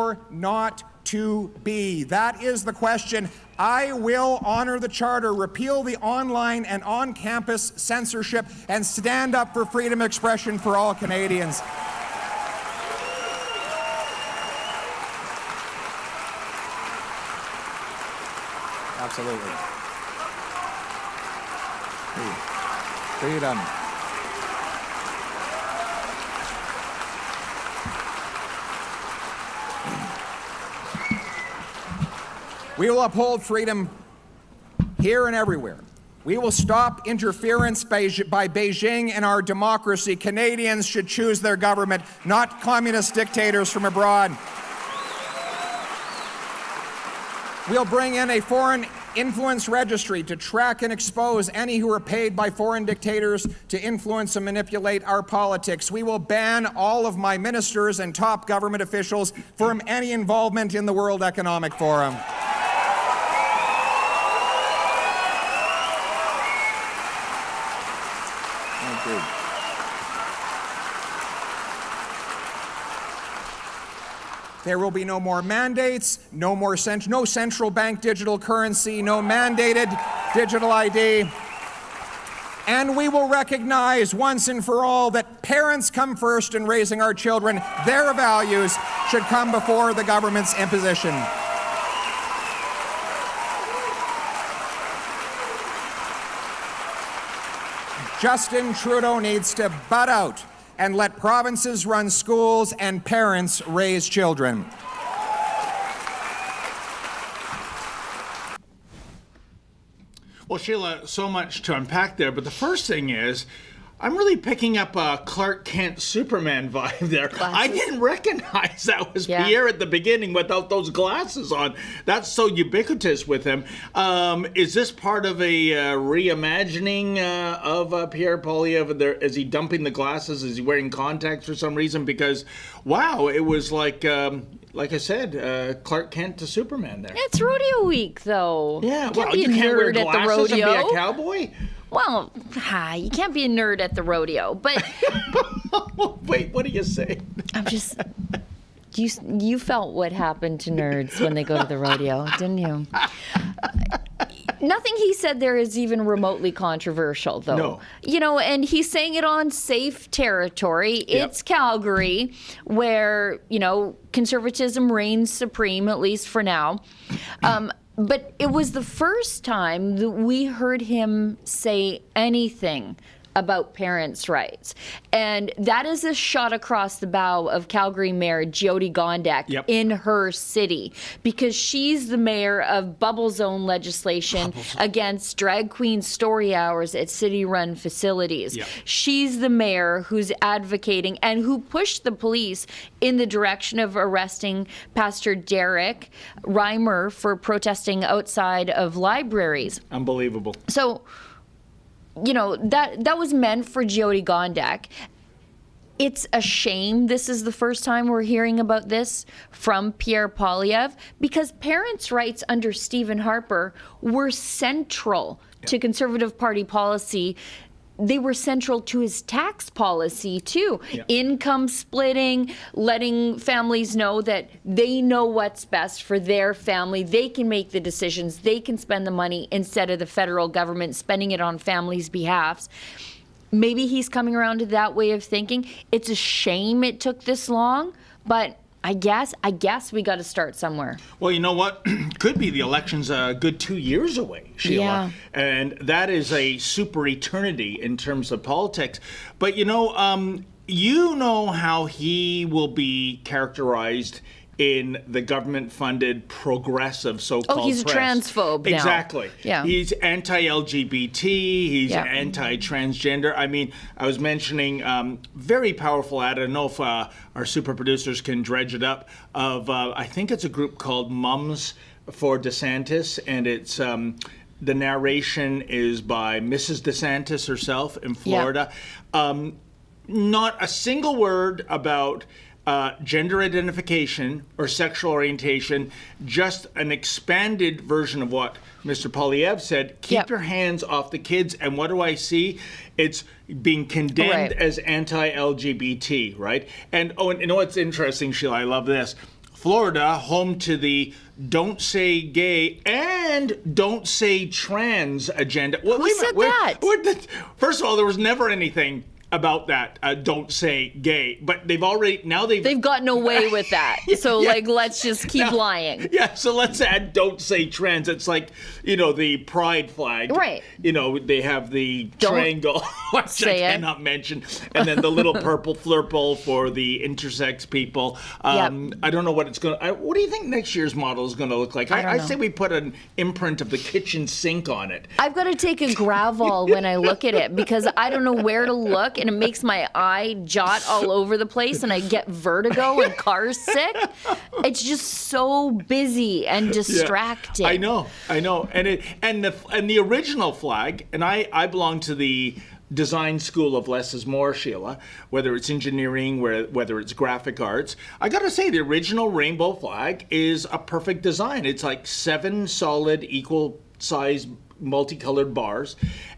or not to be? That is the question. I will honor the Charter, repeal the online and on-campus censorship, and stand up for freedom of expression for all Canadians. Absolutely. Freedom. We will uphold freedom here and everywhere. We will stop interference by Beijing in our democracy. Canadians should choose their government, not communist dictators from abroad. We'll bring in a foreign influence registry to track and expose any who are paid by foreign dictators to influence and manipulate our politics. We will ban all of my ministers and top government officials from any involvement in the World Economic Forum. Thank you. There will be no more mandates, no central bank digital currency, no mandated digital ID. And we will recognize once and for all that parents come first in raising our children. Their values should come before the government's imposition. Justin Trudeau needs to butt out and let provinces run schools and parents raise children. Well, Sheila, so much to unpack there, but the first thing is, I'm really picking up a Clark Kent Superman vibe there. Glasses. I didn't recognize that was Pierre at the beginning without those glasses on. That's so ubiquitous with him. Is this part of a reimagining of Pierre Poilievre? Is he dumping the glasses? Is he wearing contacts for some reason? Because, wow, it was like I said, Clark Kent to Superman there. It's rodeo week, though. Yeah, well, you can't wear glasses and be a cowboy? Well, you can't be a nerd at the rodeo, but... Wait, what are you saying? I'm just... You felt what happened to nerds when they go to the rodeo, didn't you? Nothing he said there is even remotely controversial, though. No. You know, and he's saying it on safe territory. It's Calgary, where, you know, conservatism reigns supreme, at least for now. But it was the first time that we heard him say anything about parents' rights. And that is a shot across the bow of Calgary Mayor Jyoti Gondek in her city, because she's the mayor of bubble zone legislation against drag queen story hours at city-run facilities. She's the mayor who's advocating and who pushed the police in the direction of arresting Pastor Derek Reimer for protesting outside of libraries. Unbelievable. So, you know, that was meant for Jyoti Gondek. It's a shame this is the first time we're hearing about this from Pierre Poilievre, because parents' rights under Stephen Harper were central to Conservative Party policy. They were central to his tax policy, too. Income splitting, letting families know that they know what's best for their family. They can make the decisions. They can spend the money instead of the federal government spending it on families' behalfs. Maybe he's coming around to that way of thinking. It's a shame it took this long, but I guess we got to start somewhere. Well, you know what? Could be the election's a good 2 years away, Sheila. Yeah. And that is a super eternity in terms of politics. But, you know how he will be characterized in the government-funded progressive so-called he's press. A transphobe now. Exactly. Yeah. He's anti-LGBT. He's anti-transgender. I mean, I was mentioning very powerful ad. I don't know if our super producers can dredge it up. Of I think it's a group called Mums for DeSantis, and it's the narration is by Mrs. DeSantis herself in Florida. Not a single word about gender identification or sexual orientation, just an expanded version of what Mr. Poilievre said. Keep your hands off the kids. And what do I see? It's being condemned as anti-LGBT, right? And you know what's interesting, Sheila? I love this. Florida, home to the Don't Say Gay and Don't Say Trans agenda. Well, Who said that? First of all, there was never anything about that Don't Say Gay, but they've gotten away with that. So let's just keep lying. Yeah, so let's add Don't Say Trans. It's like, the pride flag. Right. They have the triangle, which I cannot mention, and then the little purple flurple for the intersex people. I don't know what it's going to... What do you think next year's model is going to look like? I say we put an imprint of the kitchen sink on it. I've got to take a Gravol when I look at it because I don't know where to look, and it makes my eye jot all over the place, and I get vertigo and car sick. It's just so busy and distracting. Yeah, I know, and the original flag, and I belong to the design school of less is more, Sheila, whether it's engineering, whether it's graphic arts. I gotta say, the original rainbow flag is a perfect design. It's like 7 solid, equal size, multicolored bars.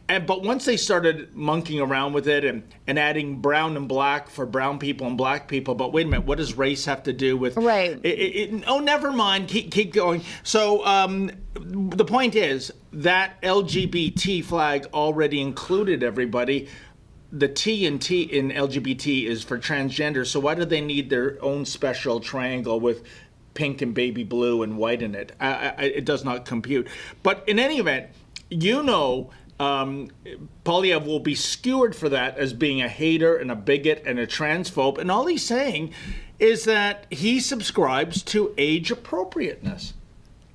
But once they started monkeying around with it and adding brown and black for brown people and black people, but wait a minute, what does race have to do with... Right. Never mind, keep going. So the point is that LGBT flag already included everybody. The T in LGBT is for transgender, so why do they need their own special triangle with pink and baby blue and white in it? It does not compute. But in any event, Poilievre will be skewered for that as being a hater and a bigot and a transphobe. And all he's saying is that he subscribes to age appropriateness.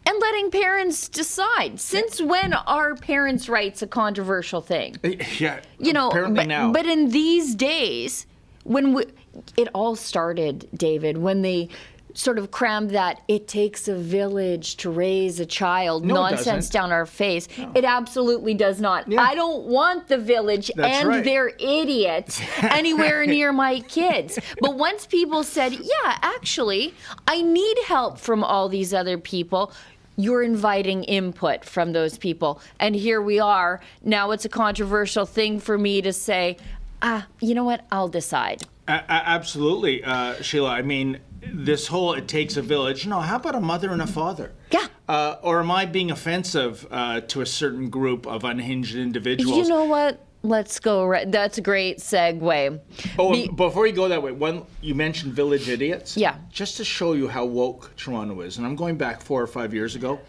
And letting parents decide. Since when are parents' rights a controversial thing? Yeah, apparently now. But in these days, it all started, David, when they sort of crammed that it takes a village to raise a child nonsense down our face. No. It absolutely does not. Yeah. I don't want the village their idiots anywhere near my kids. But once people said, yeah, actually, I need help from all these other people, you're inviting input from those people. And here we are. Now it's a controversial thing for me to say, you know what, I'll decide. Absolutely, Sheila. I mean, this whole it takes a village. How about a mother and a father? Yeah. Or am I being offensive to a certain group of unhinged individuals? You know what? Let's go. That's a great segue. Before you go that way, you mentioned village idiots. Yeah. Just to show you how woke Toronto is, and I'm going back 4 or 5 years ago,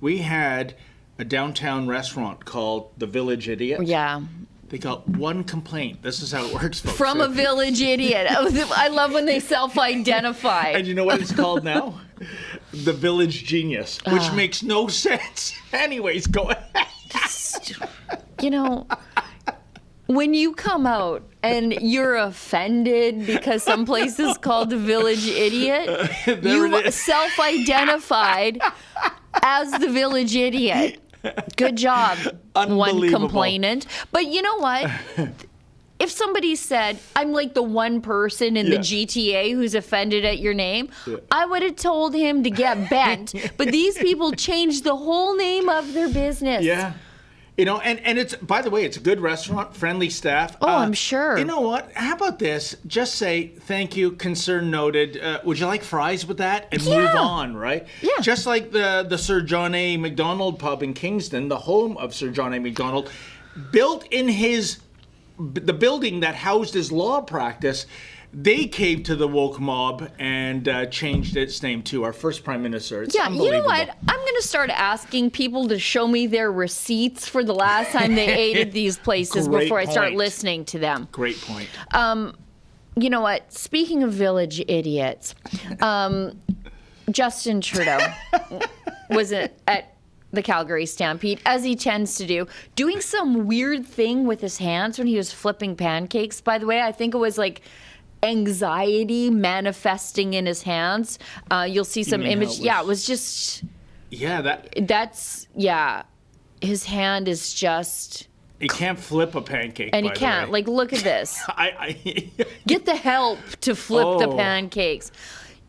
we had a downtown restaurant called the Village Idiot. Yeah. They got one complaint. This is how it works, folks. From a village idiot. I love when they self-identify. And you know what it's called now? The Village Genius, which makes no sense. Anyways, go ahead. When you come out and you're offended because some place is called the Village Idiot, you self-identified as the Village Idiot. Good job, one complainant. But you know what? If somebody said, I'm like the one person in the GTA who's offended at your name, I would have told him to get bent. But these people changed the whole name of their business. Yeah. And it's, by the way, it's a good restaurant, friendly staff. Oh, I'm sure. You know what? How about this? Just say, thank you, concern noted. Would you like fries with that? And move on, right? Yeah. Just like the Sir John A. Macdonald pub in Kingston, the home of Sir John A. Macdonald, built in the building that housed his law practice. They caved to the woke mob and changed its name to our first prime minister. It's unbelievable. You know what? I'm going to start asking people to show me their receipts for the last time they ate at these places before I start listening to them. Great point. You know what? Speaking of village idiots, Justin Trudeau was at the Calgary Stampede, as he tends to do, doing some weird thing with his hands when he was flipping pancakes. By the way, I think it was like anxiety manifesting in his hands. You'll see some image. It was just. Yeah, his hand is just. He can't flip a pancake. And he can't. Like, look at this. I Get the help to flip the pancakes.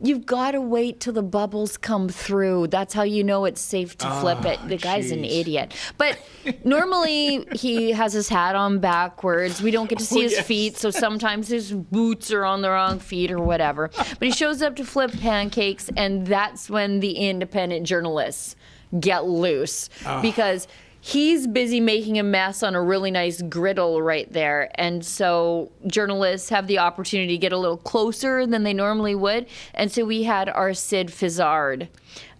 You've got to wait till the bubbles come through. That's how you know it's safe to flip it. The guy's an idiot. But normally he has his hat on backwards. We don't get to see his feet, so sometimes his boots are on the wrong feet or whatever. But he shows up to flip pancakes, and that's when the independent journalists get loose because he's busy making a mess on a really nice griddle right there. And so journalists have the opportunity to get a little closer than they normally would. And so we had our Sid Fizzard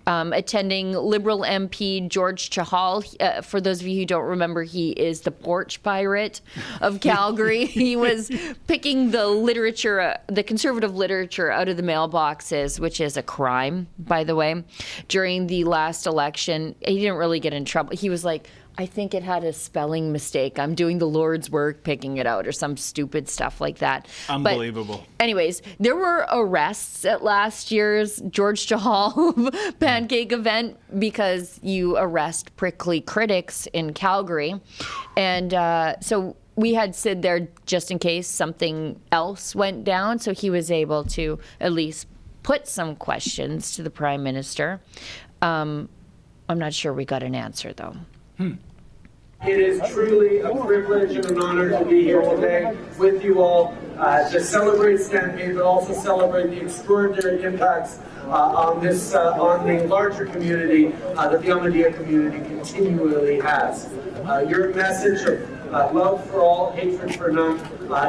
attending Liberal MP George Chahal. For those of you who don't remember, he is the porch pirate of Calgary. He was picking the literature, the conservative literature out of the mailboxes, which is a crime, by the way. During the last election, he didn't really get in trouble. He was like, I think it had a spelling mistake. I'm doing the Lord's work picking it out or some stupid stuff like that. Unbelievable. But anyways, there were arrests at last year's George Chahal pancake event because you arrest prickly critics in Calgary. And so we had Sid there just in case something else went down. So he was able to at least put some questions to the Prime Minister. I'm not sure we got an answer, though. It is truly a privilege and an honor to be here today with you all to celebrate Stampede, but also celebrate the extraordinary impacts on the larger community that the Omadia community continually has. Your message of love for all, hatred for none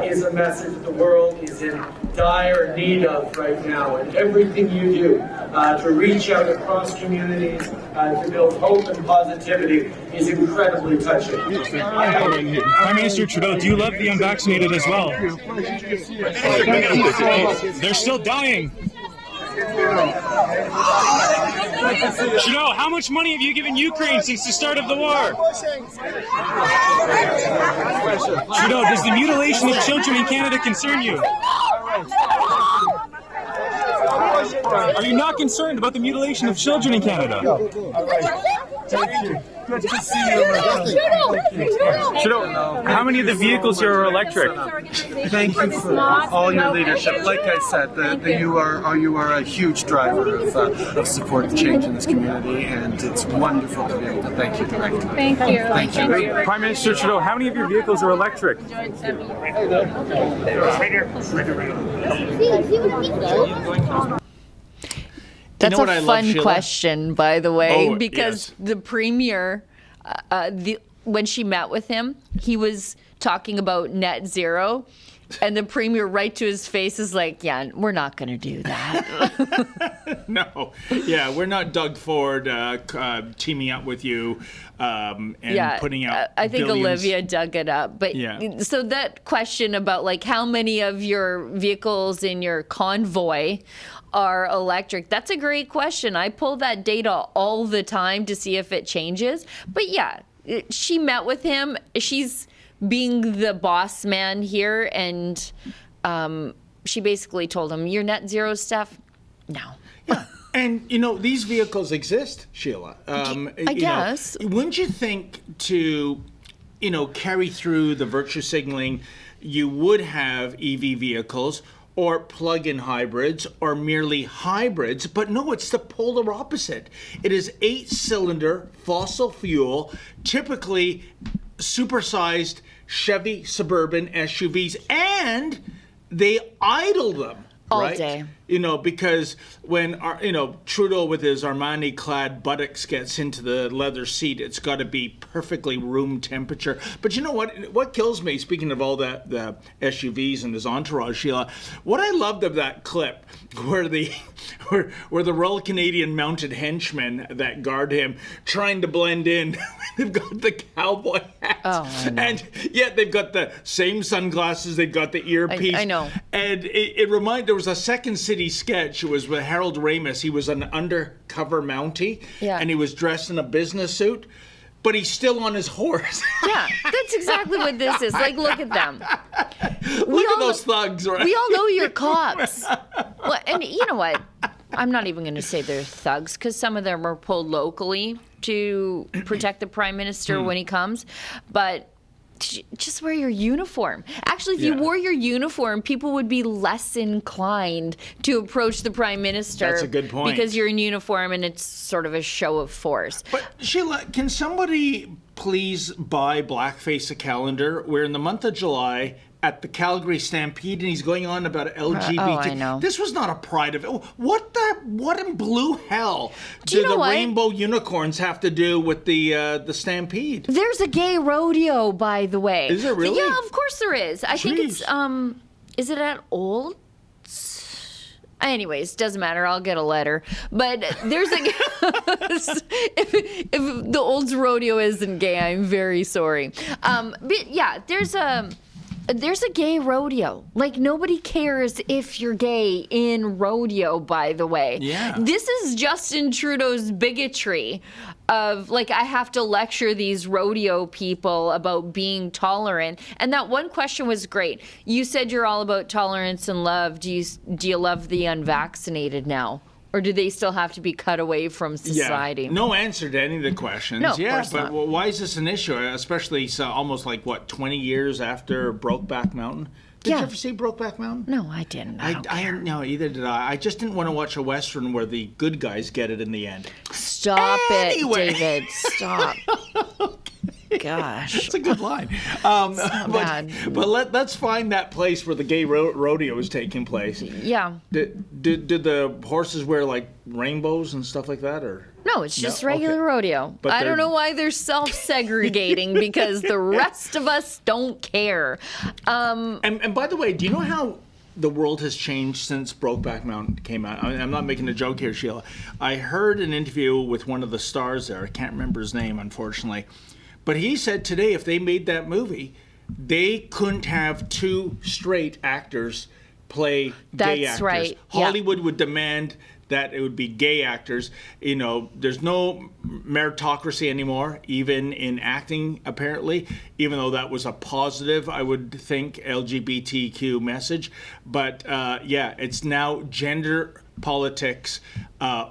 is a message the world is in dire need of right now. And everything you do to reach out across communities, to build hope and positivity is incredibly touching. Prime Minister Trudeau, do you love the unvaccinated as well? They're still dying. Trudeau, how much money have you given Ukraine since the start of the war? Trudeau, does the mutilation of children in Canada concern you? Are you not concerned about the mutilation of children in Canada? Thank you. Good to see you. Trudeau, how many of the vehicles here are electric? Thank you for all your leadership. Like I said, you are a huge driver of support and change in this community, and it's wonderful to be able to thank you directly. Thank you. Thank you. Prime Minister Trudeau, how many of your vehicles are electric? That's what a I love, fun Sheila? question, by the way, Oh, because yes. the Premier, when she met with him, he was talking about net zero. And the Premier, right to his face, is like, yeah, we're not going to do that. No. Yeah, we're not Doug Ford teaming up with you and putting out I think billions. Olivia dug it up. But Yeah. so that question about like how many of your vehicles in your convoy are electric, that's a great question. I pull that data all the time to see if it changes. But yeah, she met with him. She's being the boss man here, and she basically told him, your net zero stuff, no. Yeah. And, these vehicles exist, Sheila. I guess. Wouldn't you think to, carry through the virtue signaling, you would have EV vehicles or plug-in hybrids or merely hybrids? But no, it's the polar opposite. It is 8-cylinder fossil fuel, typically supersized Chevy Suburban SUVs, and they idle them all right? day. Because when Trudeau with his Armani-clad buttocks gets into the leather seat, it's got to be perfectly room temperature. But you know what? What kills me, speaking of all the SUVs and his entourage, Sheila, what I loved of that clip where the Royal Canadian mounted henchmen that guard him trying to blend in, they've got the cowboy hats, and yet they've got the same sunglasses, they've got the earpiece. I know. And it reminded, there was a Second City sketch. It was with Harold Ramis. He was an undercover Mountie, and he was dressed in a business suit, but he's still on his horse. Yeah, that's exactly what this is. Like, look at them. Look at those thugs, right? We all know you're cops. Well, and you know what? I'm not even going to say they're thugs, because some of them are pulled locally to protect the Prime Minister when he comes. But just wear your uniform. Actually, if you wore your uniform, people would be less inclined to approach the Prime Minister. That's a good point. Because you're in uniform and it's sort of a show of force. But Sheila, can somebody please buy Blackface a calendar where in the month of July at the Calgary Stampede, and he's going on about LGBT. I know. This was not a pride event. What in blue hell Do you know the what? rainbow unicorns have to do with the Stampede? There's a gay rodeo, by the way. Is there really? Yeah, of course there is. I think it's is it at Old? Anyways, doesn't matter. I'll get a letter. But there's a if the Olds rodeo isn't gay, I'm very sorry. But yeah, there's a gay rodeo. Like, nobody cares if you're gay in rodeo, by the way. Yeah. This is Justin Trudeau's bigotry of, like, I have to lecture these rodeo people about being tolerant. And that one question was great. You said you're all about tolerance and love. Do you love the unvaccinated now? Or do they still have to be cut away from society? Yeah. No answer to any of the questions. No, of course but not. why is this an issue? Especially almost 20 years after Brokeback Mountain? Did you ever see Brokeback Mountain? No, I didn't. I don't care. No, either did I. I just didn't want to watch a Western where the good guys get it in the end. Stop Anyway. it, David. Stop. Gosh. It's a good line. bad. But let's find that place where the gay rodeo is taking place. Yeah. Did the horses wear rainbows and stuff like that, or? No, it's just No? regular Okay. rodeo. But I don't they're- know why they're self-segregating because the rest of us don't care. And by the way, do you know how the world has changed since Brokeback Mountain came out? I'm not making a joke here, Sheila. I heard an interview with one of the stars there. I can't remember his name, unfortunately. But he said today if they made that movie, they couldn't have two straight actors play gay That's actors. right, yeah. Hollywood would demand that it would be gay actors. There's no meritocracy anymore, even in acting, apparently, even though that was a positive, I would think, LGBTQ message. But it's now gender politics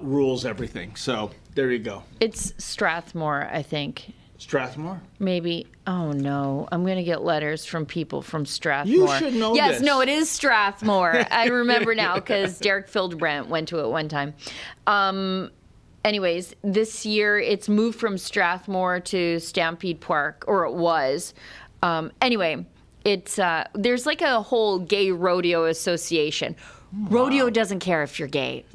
rules everything. So there you go. It's Strathmore, I think. Strathmore? Maybe. Oh, no. I'm going to get letters from people from Strathmore. You should know Yes, this. no, it is Strathmore. I remember now because Derek Fildebrandt went to it one time. Anyways, this year it's moved from Strathmore to Stampede Park, or it was. Anyway, it's there's a whole gay rodeo association. Rodeo doesn't care if you're gay.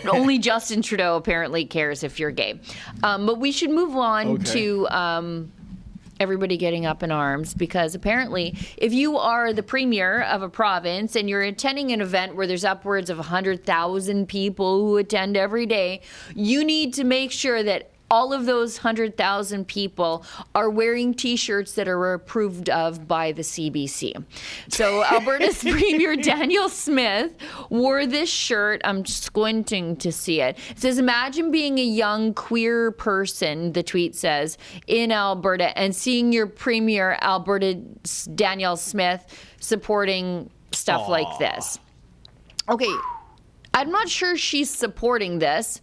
Only Justin Trudeau apparently cares if you're gay. But we should move on to everybody getting up in arms, because apparently if you are the premier of a province and you're attending an event where there's upwards of 100,000 people who attend every day, you need to make sure that all of those 100,000 people are wearing T-shirts that are approved of by the CBC. So Alberta's Premier Daniel Smith wore this shirt. I'm squinting to see it. It says, "Imagine being a young queer person," the tweet says, "in Alberta and seeing your Premier, Alberta Daniel Smith, supporting stuff like this." Okay, I'm not sure she's supporting this.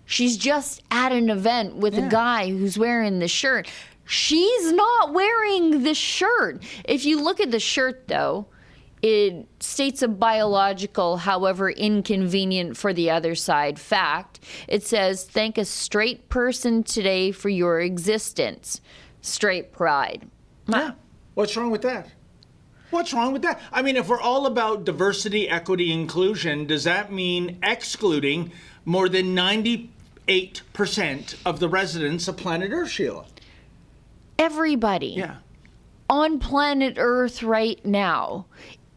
She's just at an event with a guy who's wearing the shirt. She's not wearing the shirt. If you look at the shirt, though, it states a biological, however inconvenient for the other side, fact. It says, "Thank a straight person today for your existence. Straight pride." Yeah. What's wrong with that? What's wrong with that? I mean, if we're all about diversity, equity, inclusion, does that mean excluding more than 98% of the residents of planet Earth, Sheila? Everybody on planet Earth right now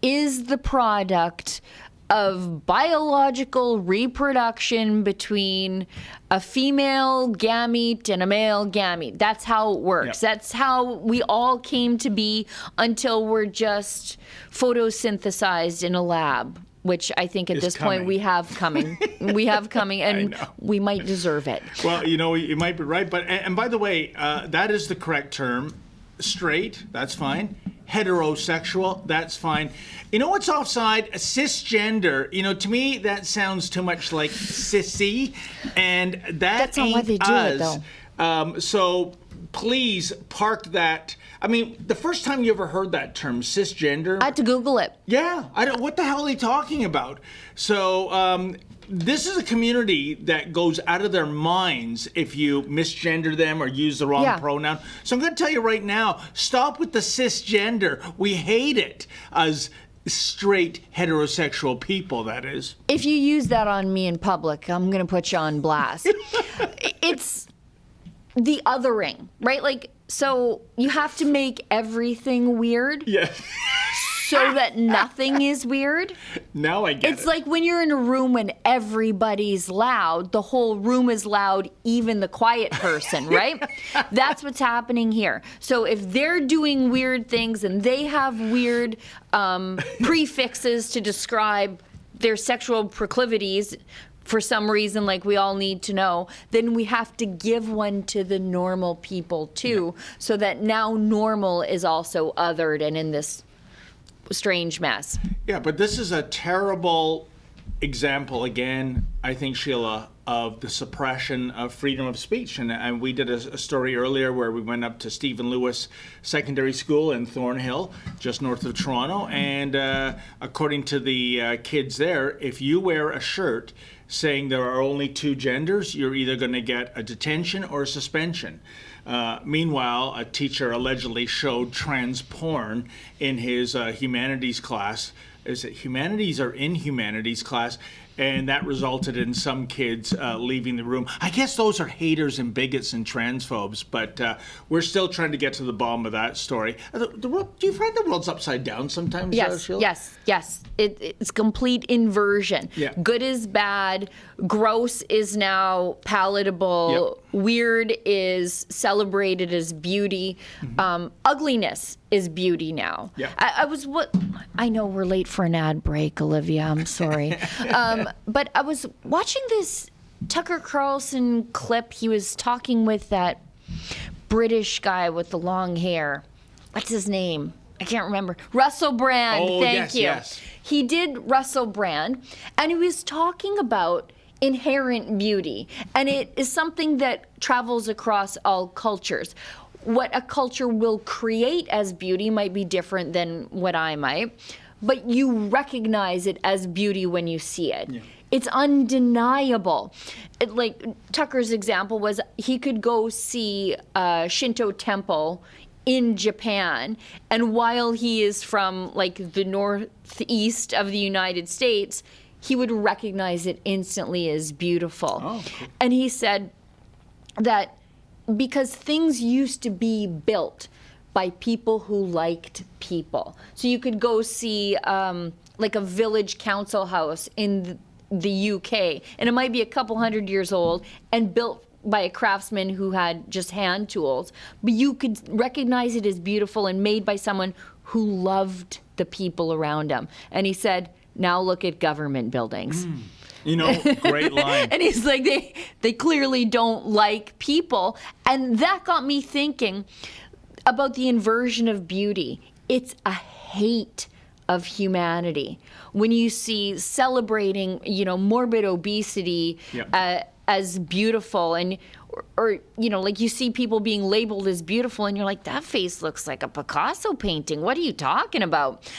is the product of biological reproduction between a female gamete and a male gamete. That's how it works. Yep. That's how we all came to be until we're just photosynthesized in a lab, which I think at It's this coming. point we have coming. We have coming, and we might deserve it. Well, you might be right. But and by the way, that is the correct term. Straight, that's fine. Heterosexual, that's fine. You know what's offside? Cisgender. To me, that sounds too much like sissy, and that's not why they do it, though. So please park that I mean, the first time you ever heard that term, cisgender. I had to Google it. Yeah, what the hell are they talking about? So this is a community that goes out of their minds if you misgender them or use the wrong pronoun. So I'm going to tell you right now, stop with the cisgender. We hate it as straight heterosexual people, that is. If you use that on me in public, I'm going to put you on blast. It's the othering, right? Like, so you have to make everything weird. Yeah. So that nothing is weird. Now I get it. It's like when you're in a room when everybody's loud, the whole room is loud, even the quiet person, right? That's what's happening here. So if they're doing weird things and they have weird prefixes to describe their sexual proclivities for some reason, like we all need to know, then we have to give one to the normal people too, so that now normal is also othered and in this strange mess. Yeah, but this is a terrible example, again, I think, Sheila, of the suppression of freedom of speech. And we did a story earlier where we went up to Stephen Lewis Secondary School in Thornhill, just north of Toronto. And according to the kids there, if you wear a shirt saying there are only two genders, you're either going to get a detention or a suspension. Meanwhile, a teacher allegedly showed trans porn in his humanities class. Is it humanities or inhumanities class? And that resulted in some kids leaving the room. I guess those are haters and bigots and transphobes, but we're still trying to get to the bottom of that story. Do you find the world's upside down sometimes, Sheila? Yes. It's complete inversion. Yeah. Good is bad. Gross is now palatable. Yep. Weird is celebrated as beauty. Mm-hmm. Ugliness is beauty now. Yeah. I know we're late for an ad break, Olivia. I'm sorry. But I was watching this Tucker Carlson clip. He was talking with that British guy with the long hair. What's his name? I can't remember. Russell Brand. Oh, Thank you. Yes. He did Russell Brand, and he was talking about inherent beauty. And it is something that travels across all cultures. What a culture will create as beauty might be different than what I might, but you recognize it as beauty when you see it. Yeah. It's undeniable. Like Tucker's example was he could go see a Shinto temple in Japan, and while he is from like the northeast of the United States, he would recognize it instantly as beautiful. Oh, cool. And he said that because things used to be built by people who liked people. So you could go see like a village council house in the UK, and it might be a couple hundred years old and built by a craftsman who had just hand tools, but you could recognize it as beautiful and made by someone who loved the people around him. And he said, now look at government buildings. You know, great line. And he's like, they clearly don't like people. And that got me thinking about the inversion of beauty. It's a hate of humanity. When you see celebrating, morbid obesity as beautiful, and or like you see people being labeled as beautiful, and you're like, that face looks like a Picasso painting. What are you talking about?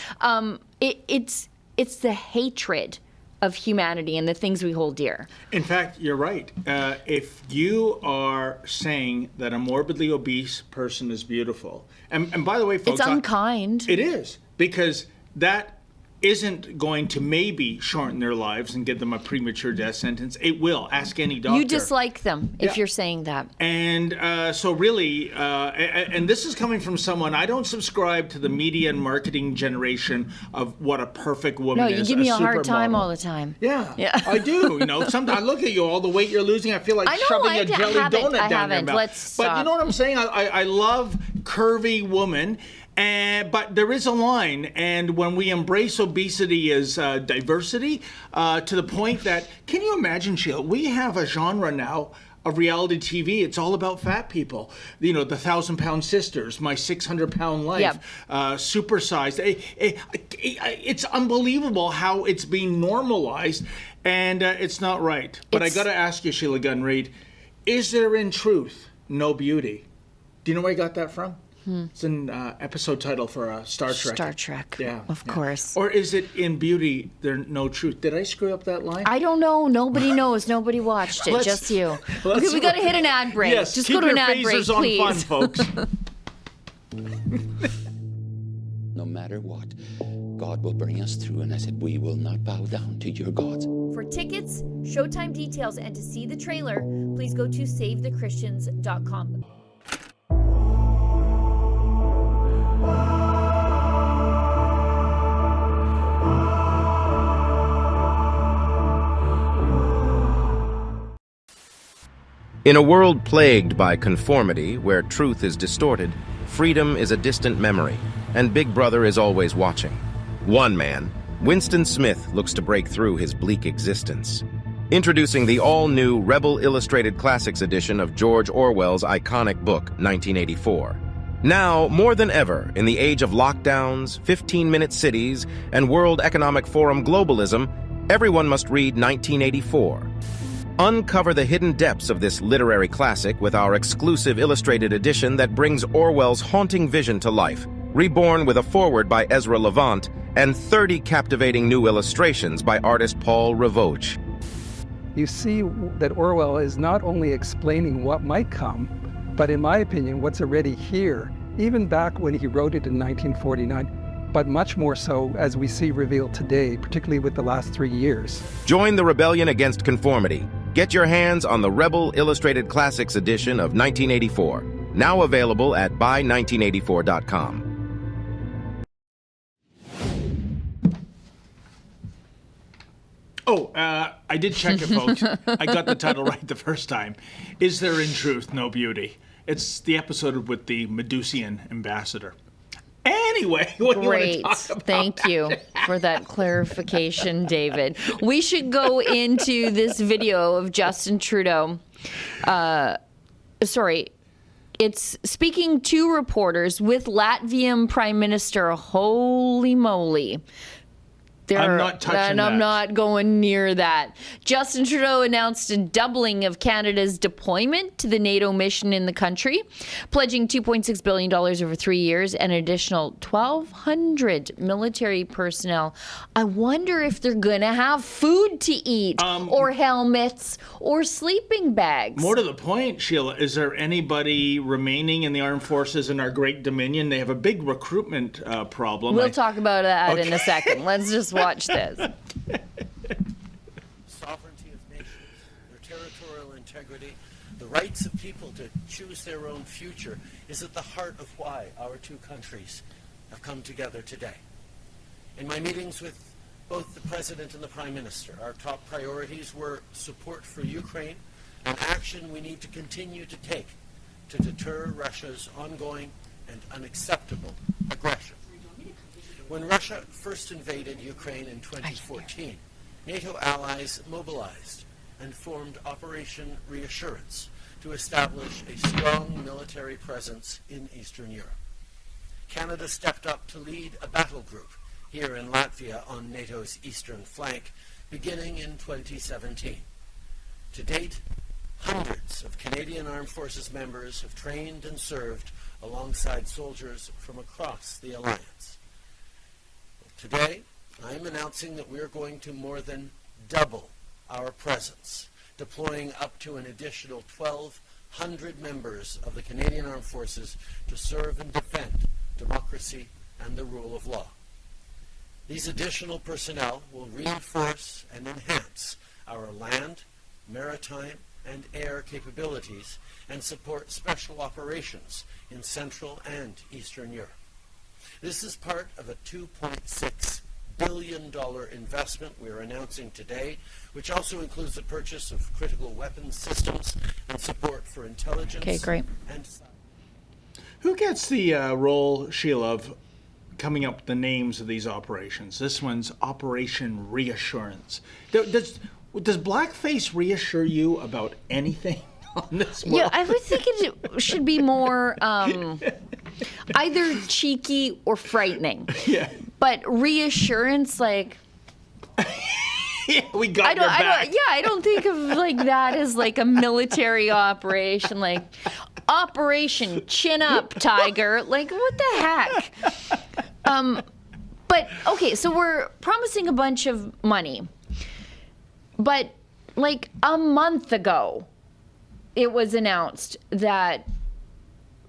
It's the hatred of humanity and the things we hold dear. In fact, you're right. If you are saying that a morbidly obese person is beautiful, and by the way, folks, it's unkind. It is, because that isn't going to maybe shorten their lives and give them a premature death sentence. It will. Ask any doctor. You dislike them if you're saying that. And so really, and this is coming from someone, I don't subscribe to the media and marketing generation of what a perfect woman is. No, you give me a hard time all the time. Yeah, I do. Sometimes I look at you, all the weight you're losing, I feel like shoving a jelly donut down your mouth. Let's stop. But you know what I'm saying? I love curvy women. But there is a line, and when we embrace obesity as diversity, to the point that, can you imagine, Sheila, we have a genre now of reality TV. It's all about fat people. The 1,000-pound sisters, My 600-Pound Life, Supersized. It's unbelievable how it's being normalized, and it's not right. But I got to ask you, Sheila Gunn Reid, is there in truth no beauty? Do you know where I got that from? It's an episode title for Star Trek. Star Trek, Yeah, of course. Or is it In Beauty, There's No Truth? Did I screw up that line? I don't know. Nobody knows. Nobody watched it. Just you. Okay, we got to hit an ad break. Yes, just keep go to your an ad break, phasers on please. fun, folks. No matter what, God will bring us through. And I said, we will not bow down to your gods. For tickets, showtime details, and to see the trailer, please go to SaveTheChristians.com. In a world plagued by conformity, where truth is distorted, freedom is a distant memory, and Big Brother is always watching. One man, Winston Smith, looks to break through his bleak existence. Introducing the all-new Rebel Illustrated Classics edition of George Orwell's iconic book, 1984. Now, more than ever, in the age of lockdowns, 15-minute cities, and World Economic Forum globalism, everyone must read 1984. Uncover the hidden depths of this literary classic with our exclusive illustrated edition that brings Orwell's haunting vision to life, reborn with a foreword by Ezra Levant and 30 captivating new illustrations by artist Paul Ravoch. You see that Orwell is not only explaining what might come, but in my opinion, what's already here, even back when he wrote it in 1949, but much more so as we see revealed today, particularly with the last 3 years. Join the rebellion against conformity. Get your hands on the Rebel Illustrated Classics edition of 1984, now available at buy1984.com. Oh, I did check it, folks. I got the title right the first time. Is There in Truth No Beauty? It's the episode with the Medusian ambassador. Anyway, what do you want to talk about? Thank you for that clarification, David. We should go into this video of Justin Trudeau. It's speaking to reporters with Latvian Prime Minister. Holy moly. I'm not touching that. I'm not going near that. Justin Trudeau announced a doubling of Canada's deployment to the NATO mission in the country, pledging $2.6 billion over 3 years and an additional 1,200 military personnel. I wonder if they're going to have food to eat or helmets or sleeping bags. More to the point, Sheila, is there anybody remaining in the armed forces in our great dominion? They have a big recruitment problem. We'll talk about that in a second. Let's just watch this. Sovereignty of nations, their territorial integrity, the rights of people to choose their own future is at the heart of why our two countries have come together today. In my meetings with both the President and the Prime Minister, our top priorities were support for Ukraine and action we need to continue to take to deter Russia's ongoing and unacceptable aggression. When Russia first invaded Ukraine in 2014, NATO allies mobilized and formed Operation Reassurance to establish a strong military presence in Eastern Europe. Canada stepped up to lead a battle group here in Latvia on NATO's eastern flank, beginning in 2017. To date, hundreds of Canadian Armed Forces members have trained and served alongside soldiers from across the alliance. Today, I am announcing that we are going to more than double our presence, deploying up to an additional 1,200 members of the Canadian Armed Forces to serve and defend democracy and the rule of law. These additional personnel will reinforce and enhance our land, maritime, and air capabilities and support special operations in Central and Eastern Europe. This is part of a $2.6 billion investment we are announcing today, which also includes the purchase of critical weapons systems and support for intelligence. Okay, great. And Who gets the role, Sheila, of coming up with the names of these operations? This one's Operation Reassurance. Does blackface reassure you about anything on this one? Yeah, I would think it should be more either cheeky or frightening. Yeah. But reassurance, like, Yeah, we got your back. I don't think of like that as like a military operation. Like, Operation Chin Up, Tiger. Like, what the heck? But, okay, so we're promising a bunch of money. But, like, a month ago, it was announced that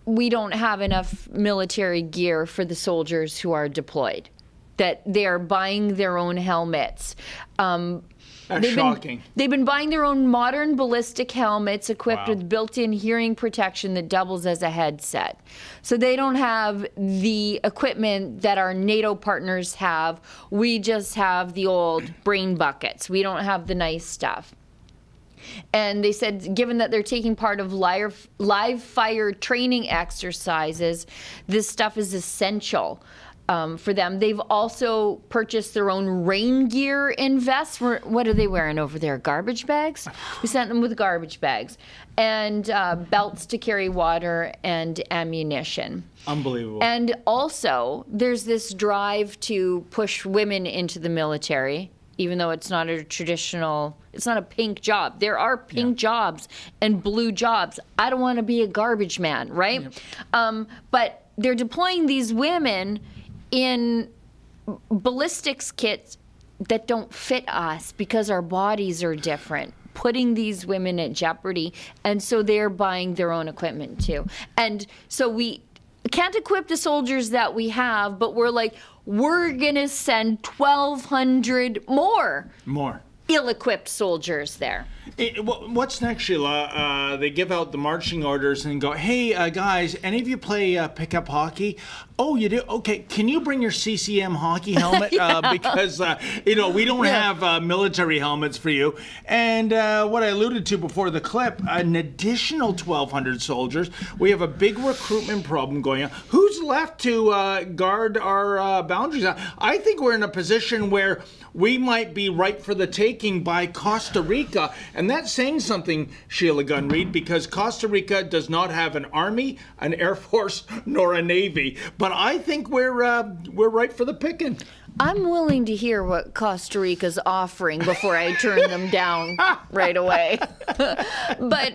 we don't have enough military gear for the soldiers who are deployed, that they are buying their own helmets. That's shocking. They've been buying their own modern ballistic helmets equipped with built-in hearing protection that doubles as a headset. So they don't have the equipment that our NATO partners have. We just have the old brain buckets. We don't have the nice stuff. And they said, given that they're taking part of live fire training exercises, this stuff is essential for them. They've also purchased their own rain gear and vests. What are they wearing over there? Garbage bags? We sent them with garbage bags. And belts to carry water and ammunition. Unbelievable. And also, there's this drive to push women into the military, even though it's not a traditional, it's not a pink job. There are pink jobs and blue jobs. I don't want to be a garbage man, right? But they're deploying these women in ballistics kits that don't fit us because our bodies are different, putting these women at jeopardy. And so they're buying their own equipment too. And so we can't equip the soldiers that we have, but we're like, we're gonna send 1,200 more ill-equipped soldiers there. What's next, Sheila? They give out the marching orders and go, hey, guys, any of you play pickup hockey? Oh, you do? Okay, can you bring your CCM hockey helmet? Because, we don't have military helmets for you. And what I alluded to before the clip, an additional 1,200 soldiers. We have a big recruitment problem going on. Who's left to guard our boundaries? I think we're in a position where we might be ripe for the taking by Costa Rica. And that's saying something, Sheila Gunn-Reid, because Costa Rica does not have an army, an air force, nor a navy. But I think we're ripe for the picking. I'm willing to hear what Costa Rica's offering before I turn them down right away. But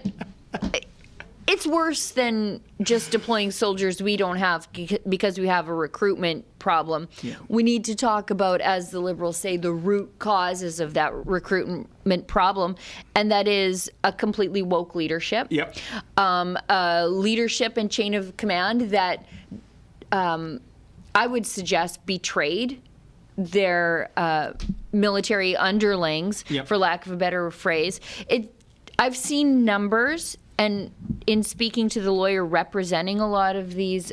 it's worse than just deploying soldiers we don't have because we have a recruitment problem. We need to talk about, as the Liberals say, the root causes of that recruitment problem, and that is a completely woke leadership. Leadership and chain of command that I would suggest betrayed their military underlings, for lack of a better phrase. I've seen numbers, and in speaking to the lawyer representing a lot of these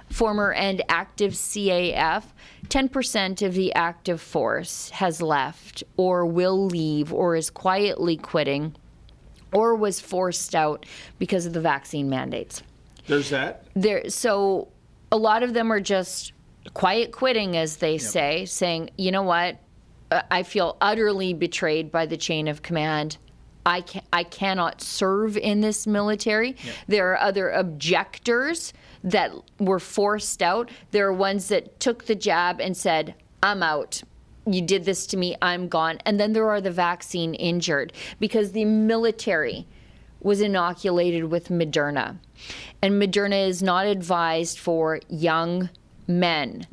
former and active CAF, 10% of the active force has left or will leave or is quietly quitting or was forced out because of the vaccine mandates. There's that? So a lot of them are just quiet quitting, as they say, saying, you know what, I feel utterly betrayed by the chain of command. I cannot serve in this military. There are other objectors that were forced out. There are ones that took the jab and said, I'm out. You did this to me, I'm gone. And then there are the vaccine injured because the military was inoculated with Moderna. And Moderna is not advised for young men.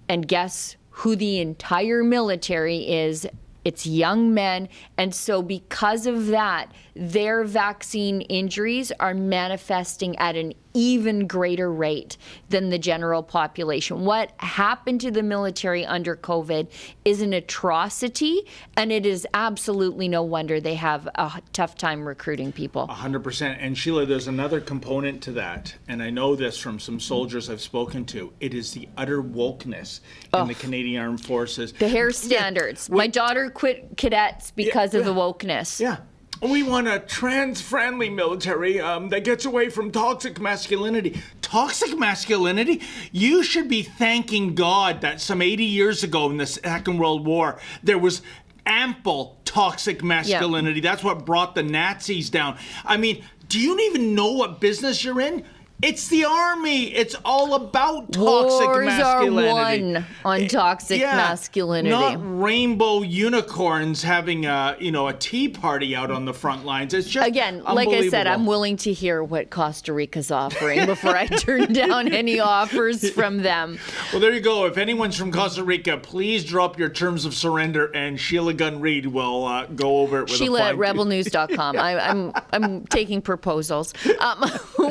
And guess who the entire military is? It's young men. And so because of that, their vaccine injuries are manifesting at an even greater rate than the general population. What happened to the military under COVID is an atrocity, and it is absolutely no wonder they have a tough time recruiting people. 100%. And Sheila, there's another component to that, and I know this from some soldiers I've spoken to. It is the utter wokeness in the Canadian Armed Forces. The hair standards. My daughter quit cadets because of the wokeness. We want a trans-friendly military that gets away from toxic masculinity. Toxic masculinity? You should be thanking God that some 80 years ago in the Second World War, there was ample toxic masculinity. That's what brought the Nazis down. I mean, do you even know what business you're in? It's the army. It's all about toxic Wars masculinity. are won on toxic masculinity. Not rainbow unicorns having a tea party out on the front lines. It's just again, like I said, I'm willing to hear what Costa Rica's offering before I turn down any offers from them. Well, there you go. If anyone's from Costa Rica, please drop your terms of surrender, and Sheila Gunn Reid will go over it with Sheila a at rebelnews.com. I'm taking proposals.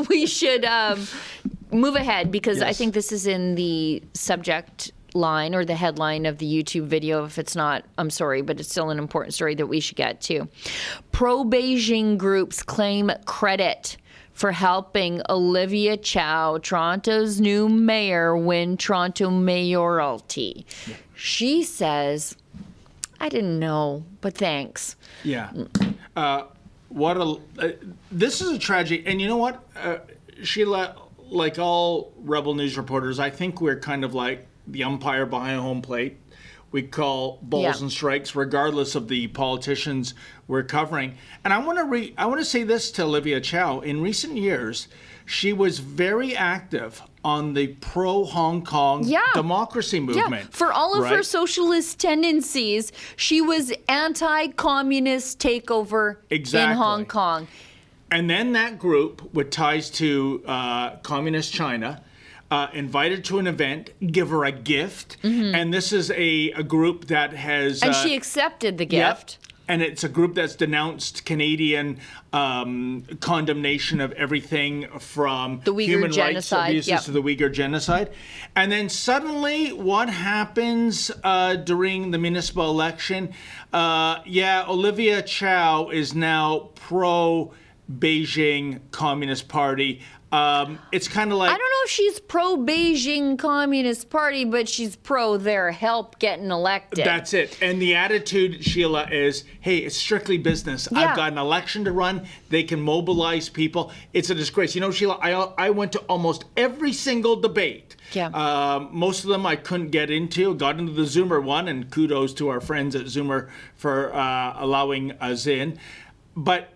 We should move ahead because I think this is in the subject line or the headline of the YouTube video. If it's not, I'm sorry, but it's still an important story that we should get to. Pro-Beijing groups claim credit for helping Olivia Chow, Toronto's new mayor, win Toronto mayoralty. Yeah. She says, I didn't know, but thanks. Yeah. This is a tragedy. And you know what, Sheila, like all Rebel News reporters, I think we're kind of like the umpire behind home plate. We call balls and strikes regardless of the politicians we're covering. And I want to say this to Olivia Chow. In recent years, she was very active on the pro-Hong Kong democracy movement. Yeah. For all of her socialist tendencies, she was anti-communist takeover in Hong Kong. And then that group, with ties to communist China, invited to an event, give her a gift. Mm-hmm. And this is a group that has... And she accepted the gift. Yep. And it's a group that's denounced Canadian condemnation of everything from the Uyghur human genocide. rights abuses to the Uyghur genocide. And then suddenly what happens during the municipal election? Olivia Chow is now pro-Beijing Communist Party. It's kind of like... I don't know if she's pro-Beijing Communist Party, but she's pro their help getting elected. That's it. And the attitude, Sheila, is, hey, it's strictly business. Yeah. I've got an election to run. They can mobilize people. It's a disgrace. You know, Sheila, I went to almost every single debate. Yeah. Most of them I couldn't get into. Got into the Zoomer one, and kudos to our friends at Zoomer for allowing us in. But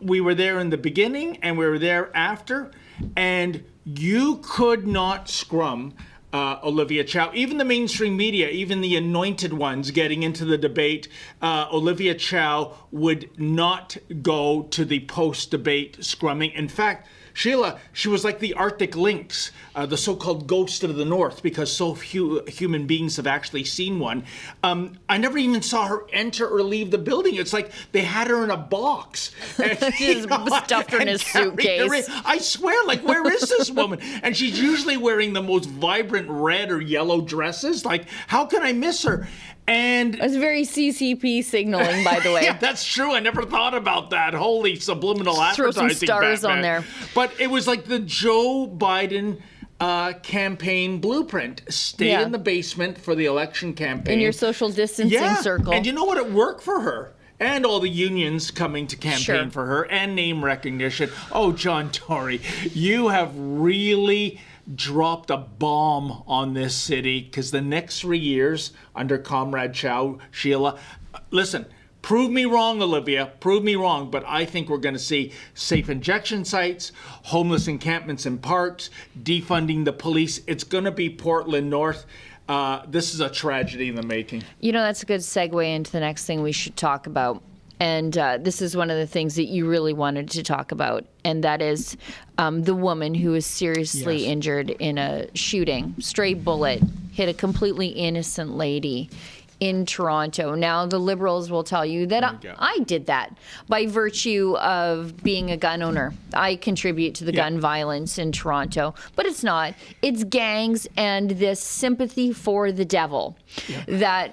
we were there in the beginning, and we were there after. And you could not scrum Olivia Chow. Even the mainstream media, even the anointed ones getting into the debate, Olivia Chow would not go to the post-debate scrumming. In fact, Sheila, she was like the Arctic lynx, the so-called ghost of the North, because so few human beings have actually seen one. I never even saw her enter or leave the building. It's like they had her in a box. She's stuffed her in a suitcase. I swear, like, where is this woman? And she's usually wearing the most vibrant red or yellow dresses. Like, how can I miss her? And it's very CCP signaling, by the way. Yeah, that's true. I never thought about that. Holy subliminal advertising. Throw some stars on there. But it was like the Joe Biden campaign blueprint. Stay in the basement for the election campaign. In your social distancing circle. And you know what? It worked for her. And all the unions coming to campaign for her, and name recognition. Oh, John Tory, you have really dropped a bomb on this city, because the next 3 years under Comrade Chow, Sheila, listen, prove me wrong, Olivia, prove me wrong, but I think we're going to see safe injection sites, homeless encampments in parks, defunding the police. It's going to be Portland North. This is a tragedy in the making. You know, that's a good segue into the next thing we should talk about. And this is one of the things that you really wanted to talk about, and that is the woman who was seriously injured in a shooting. Stray bullet hit a completely innocent lady in Toronto. Now, the Liberals will tell you that I did that by virtue of being a gun owner. I contribute to the gun violence in Toronto, but it's not. It's gangs and this sympathy for the devil that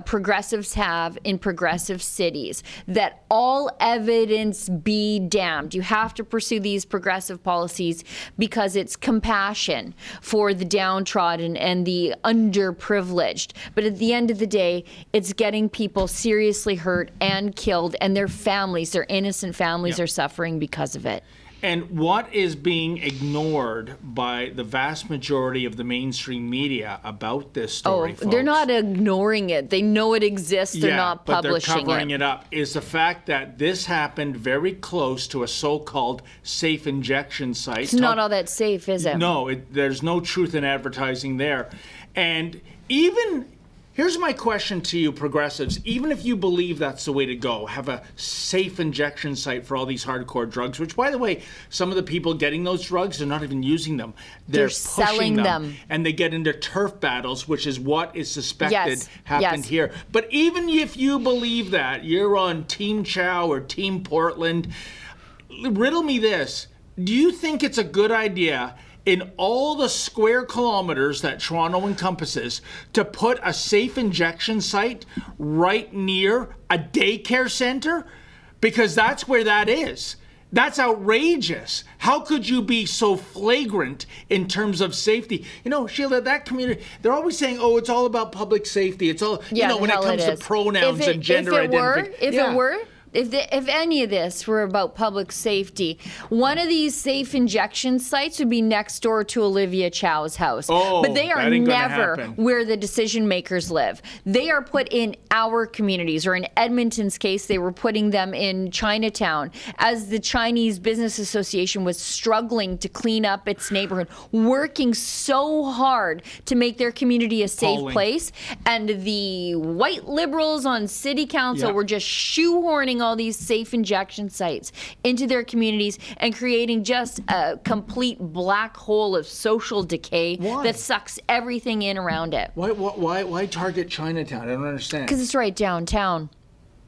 progressives have in progressive cities, that all evidence be damned. You have to pursue these progressive policies because it's compassion for the downtrodden and the underprivileged. But at the end of the day, it's getting people seriously hurt and killed, and their families, their innocent families, are suffering because of it. And what is being ignored by the vast majority of the mainstream media about this story, folks? They're not ignoring covering it. They know it exists. They're not publishing but they're covering it up. Is the fact that this happened very close to a so-called safe injection site. It's not all that safe, is it? No, there's no truth in advertising there. And here's my question to you, progressives. Even if you believe that's the way to go, have a safe injection site for all these hardcore drugs, which, by the way, some of the people getting those drugs are not even using them. They're selling them. And they get into turf battles, which is what is suspected happened here. But even if you believe that, you're on Team Chow or Team Portland, riddle me this. Do you think it's a good idea in all the square kilometers that Toronto encompasses to put a safe injection site right near a daycare center? Because that's where that is. That's outrageous. How could you be so flagrant in terms of safety? You know, Sheila, that community, they're always saying, oh, it's all about public safety. It's all, you know, when it comes to pronouns and gender identification. If any of this were about public safety, one of these safe injection sites would be next door to Olivia Chow's house. Oh, but they are that ain't gonna never happen. where the decision makers live. They are put in our communities, or in Edmonton's case, they were putting them in Chinatown as the Chinese Business Association was struggling to clean up its neighborhood, working so hard to make their community a safe place. And the white liberals on city council were just shoehorning all these safe injection sites into their communities and creating just a complete black hole of social decay that sucks everything in around it. Why target Chinatown? I don't understand. Because it's right downtown.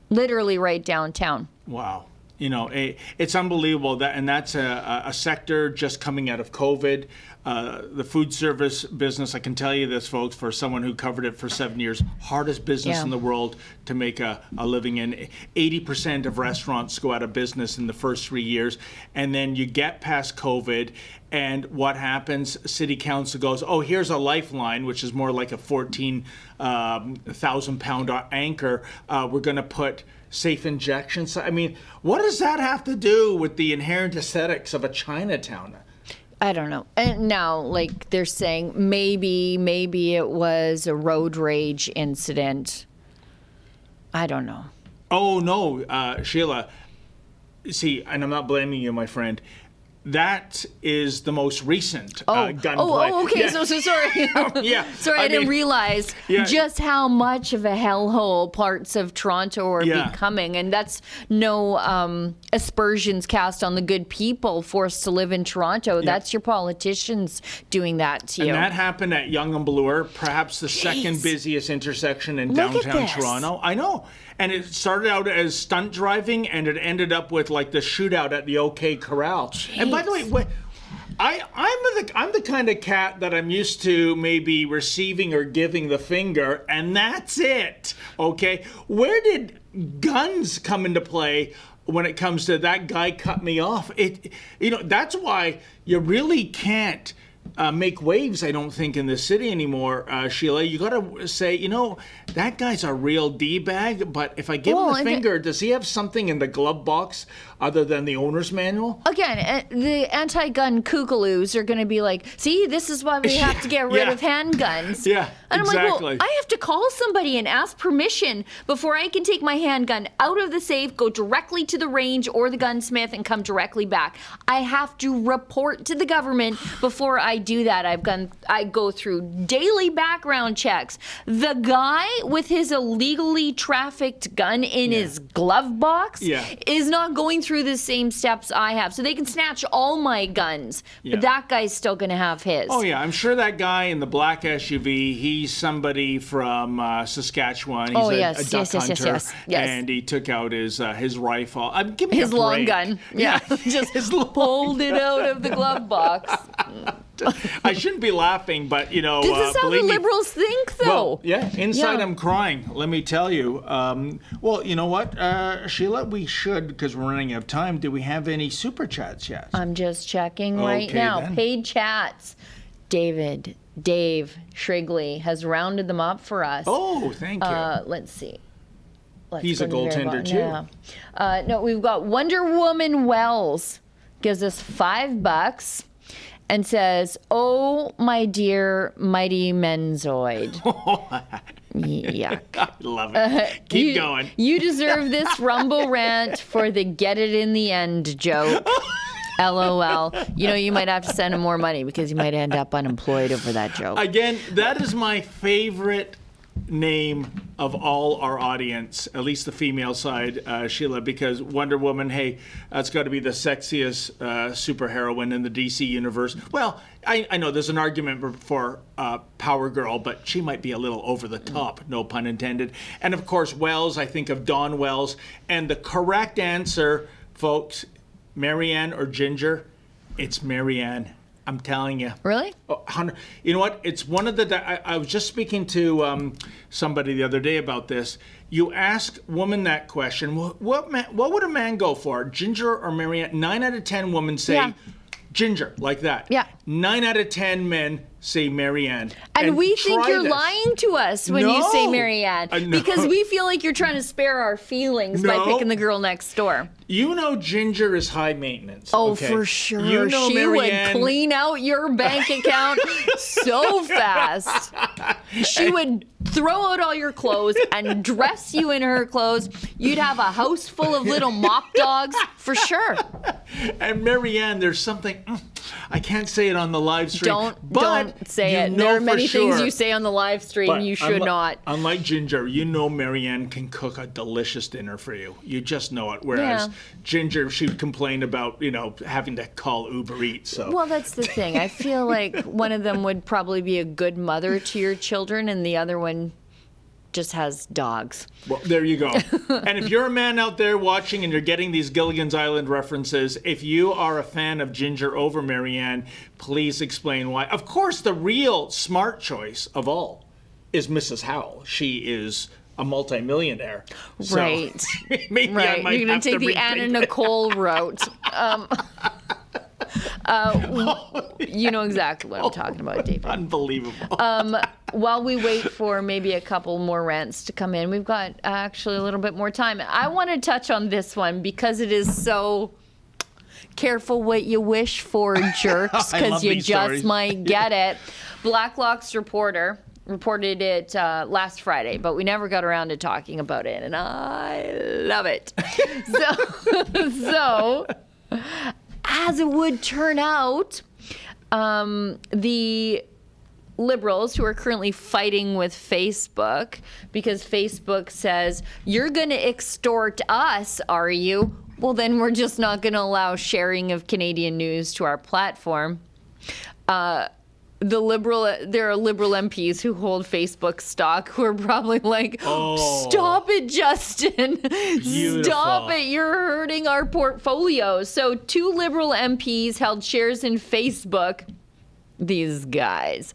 Literally right downtown. Wow. You know, it's unbelievable that's a sector just coming out of COVID. The food service business, I can tell you this, folks, for someone who covered it for 7 years, hardest business in the world to make a living in. 80% of restaurants go out of business in the first 3 years. And then you get past COVID, and what happens? City council goes, oh, here's a lifeline, which is more like a 14,000-pound anchor. We're going to put safe injections. I mean, what does that have to do with the inherent aesthetics of a Chinatown? I don't know. And now, like, they're saying maybe it was a road rage incident. I don't know. Oh, no, Sheila. See, and I'm not blaming you, my friend. That is the most recent gunplay. Oh, okay. So sorry. Sorry, I didn't realize just how much of a hellhole parts of Toronto are becoming. And that's no aspersions cast on the good people forced to live in Toronto. That's your politicians doing that to you. And that happened at Yonge and Bloor, perhaps the second busiest intersection in downtown Toronto. I know. And it started out as stunt driving, and it ended up with like the shootout at the OK Corral. Jeez. And by the way, I'm the kind of cat that I'm used to maybe receiving or giving the finger, and that's it. Okay, where did guns come into play when it comes to that guy cut me off? That's why you really can't make waves, I don't think, in the city anymore, Sheila. You got to say, that guy's a real D-bag, but if I give him the finger, does he have something in the glove box other than the owner's manual? Again, the anti-gun kookaloos are going to be like, see, this is why we have to get rid of handguns. Yeah, and exactly. I'm like, well, I have to call somebody and ask permission before I can take my handgun out of the safe, go directly to the range or the gunsmith, and come directly back. I have to report to the government before I do that. I go through daily background checks. The guy with his illegally trafficked gun in his glove box is not going through the same steps I have. So they can snatch all my guns, but that guy's still going to have his. Oh, yeah. I'm sure that guy in the black SUV, he's somebody from Saskatchewan. He's a duck hunter. Yes. And he took out his rifle. Give me his a break. long gun. Yeah. Just pulled it out of the glove box. I shouldn't be laughing, but, This is how the Liberals think, though. Well, inside I'm crying, let me tell you. Well, you know what, Sheila? We should, because we're running out of time. Do we have any super chats yet? I'm just checking right now. Then. Paid chats. Dave Shrigley has rounded them up for us. Oh, thank you. Let's see. He's a goaltender, too. Yeah. No, we've got Wonder Woman Wells. Gives us $5. and says, "Oh, my dear mighty Menzoid." Yuck. I love it. Keep going. You deserve this Rumble rant for the get it in the end joke. LOL. You know, you might have to send him more money because you might end up unemployed over that joke. Again, that is my favorite name of all our audience, at least the female side, Sheila, because Wonder Woman, hey, that's got to be the sexiest superheroine in the DC universe. Well, I know there's an argument for Power Girl, but she might be a little over the top, no pun intended. And of course, Wells, I think of Dawn Wells. And the correct answer, folks, Marianne or Ginger, it's Marianne. I'm telling you. Really? You know what? It's one of the... I was just speaking to somebody the other day about this. You ask women that question, what would a man go for, Ginger or Marianne? 9 out of 10 women say Ginger, like that. Yeah. 9 out of 10 men say Marianne. And we think you're lying to us when you say Marianne. No. Because we feel like you're trying to spare our feelings by picking the girl next door. You know Ginger is high maintenance. Oh, okay? for sure. You know she Marianne would clean out your bank account so fast. She would throw out all your clothes and dress you in her clothes. You'd have a house full of little mop dogs, for sure. And Marianne, there's something... I can't say it on the live stream. Don't say it. There are many things you say on the live stream you should not. Unlike Ginger, you know Marianne can cook a delicious dinner for you. You just know it. Whereas Ginger, she would complain about, having to call Uber Eats. So. Well, that's the thing. I feel like one of them would probably be a good mother to your children, and the other one just has dogs. Well, there you go. And if you're a man out there watching and you're getting these Gilligan's Island references, if you are a fan of Ginger over Marianne, please explain why. Of course, the real smart choice of all is Mrs. Howell. She is a multimillionaire. Right. So maybe I might You're going to take the Anna Nicole route. You know exactly what I'm talking about, David. Unbelievable. While we wait for maybe a couple more rants to come in, we've got actually a little bit more time. I want to touch on this one because it is so careful what you wish for, jerks, because you just might get it. Blacklock's reporter reported it last Friday, but we never got around to talking about it, and I love it. So as it would turn out, the Liberals who are currently fighting with Facebook because Facebook says, you're going to extort us, are you? Well, then we're just not going to allow sharing of Canadian news to our platform. There are Liberal MPs who hold Facebook stock who are probably like, stop it, Justin. Beautiful. Stop it. You're hurting our portfolios. So 2 Liberal MPs held shares in Facebook. These guys.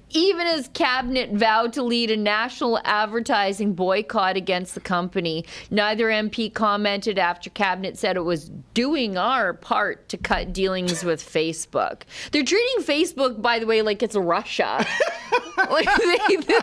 Even as Cabinet vowed to lead a national advertising boycott against the company, neither MP commented after Cabinet said it was doing our part to cut dealings with Facebook. They're treating Facebook, by the way, like it's Russia. Like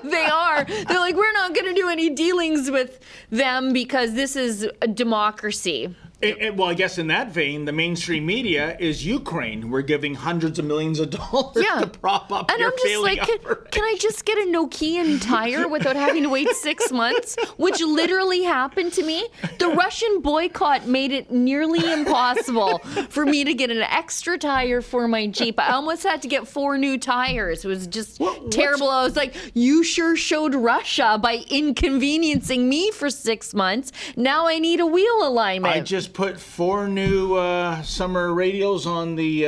they are. They're like, we're not going to do any dealings with them because this is a democracy. Well, I guess in that vein, the mainstream media is Ukraine. We're giving hundreds of millions of dollars to prop up and your I'm just failing like, can I just get a Nokian tire without having to wait 6 months? Which literally happened to me. The Russian boycott made it nearly impossible for me to get an extra tire for my Jeep. I almost had to get 4 new tires. It was just terrible. I was like, you sure showed Russia by inconveniencing me for 6 months. Now I need a wheel alignment. I just put 4 new summer radios on the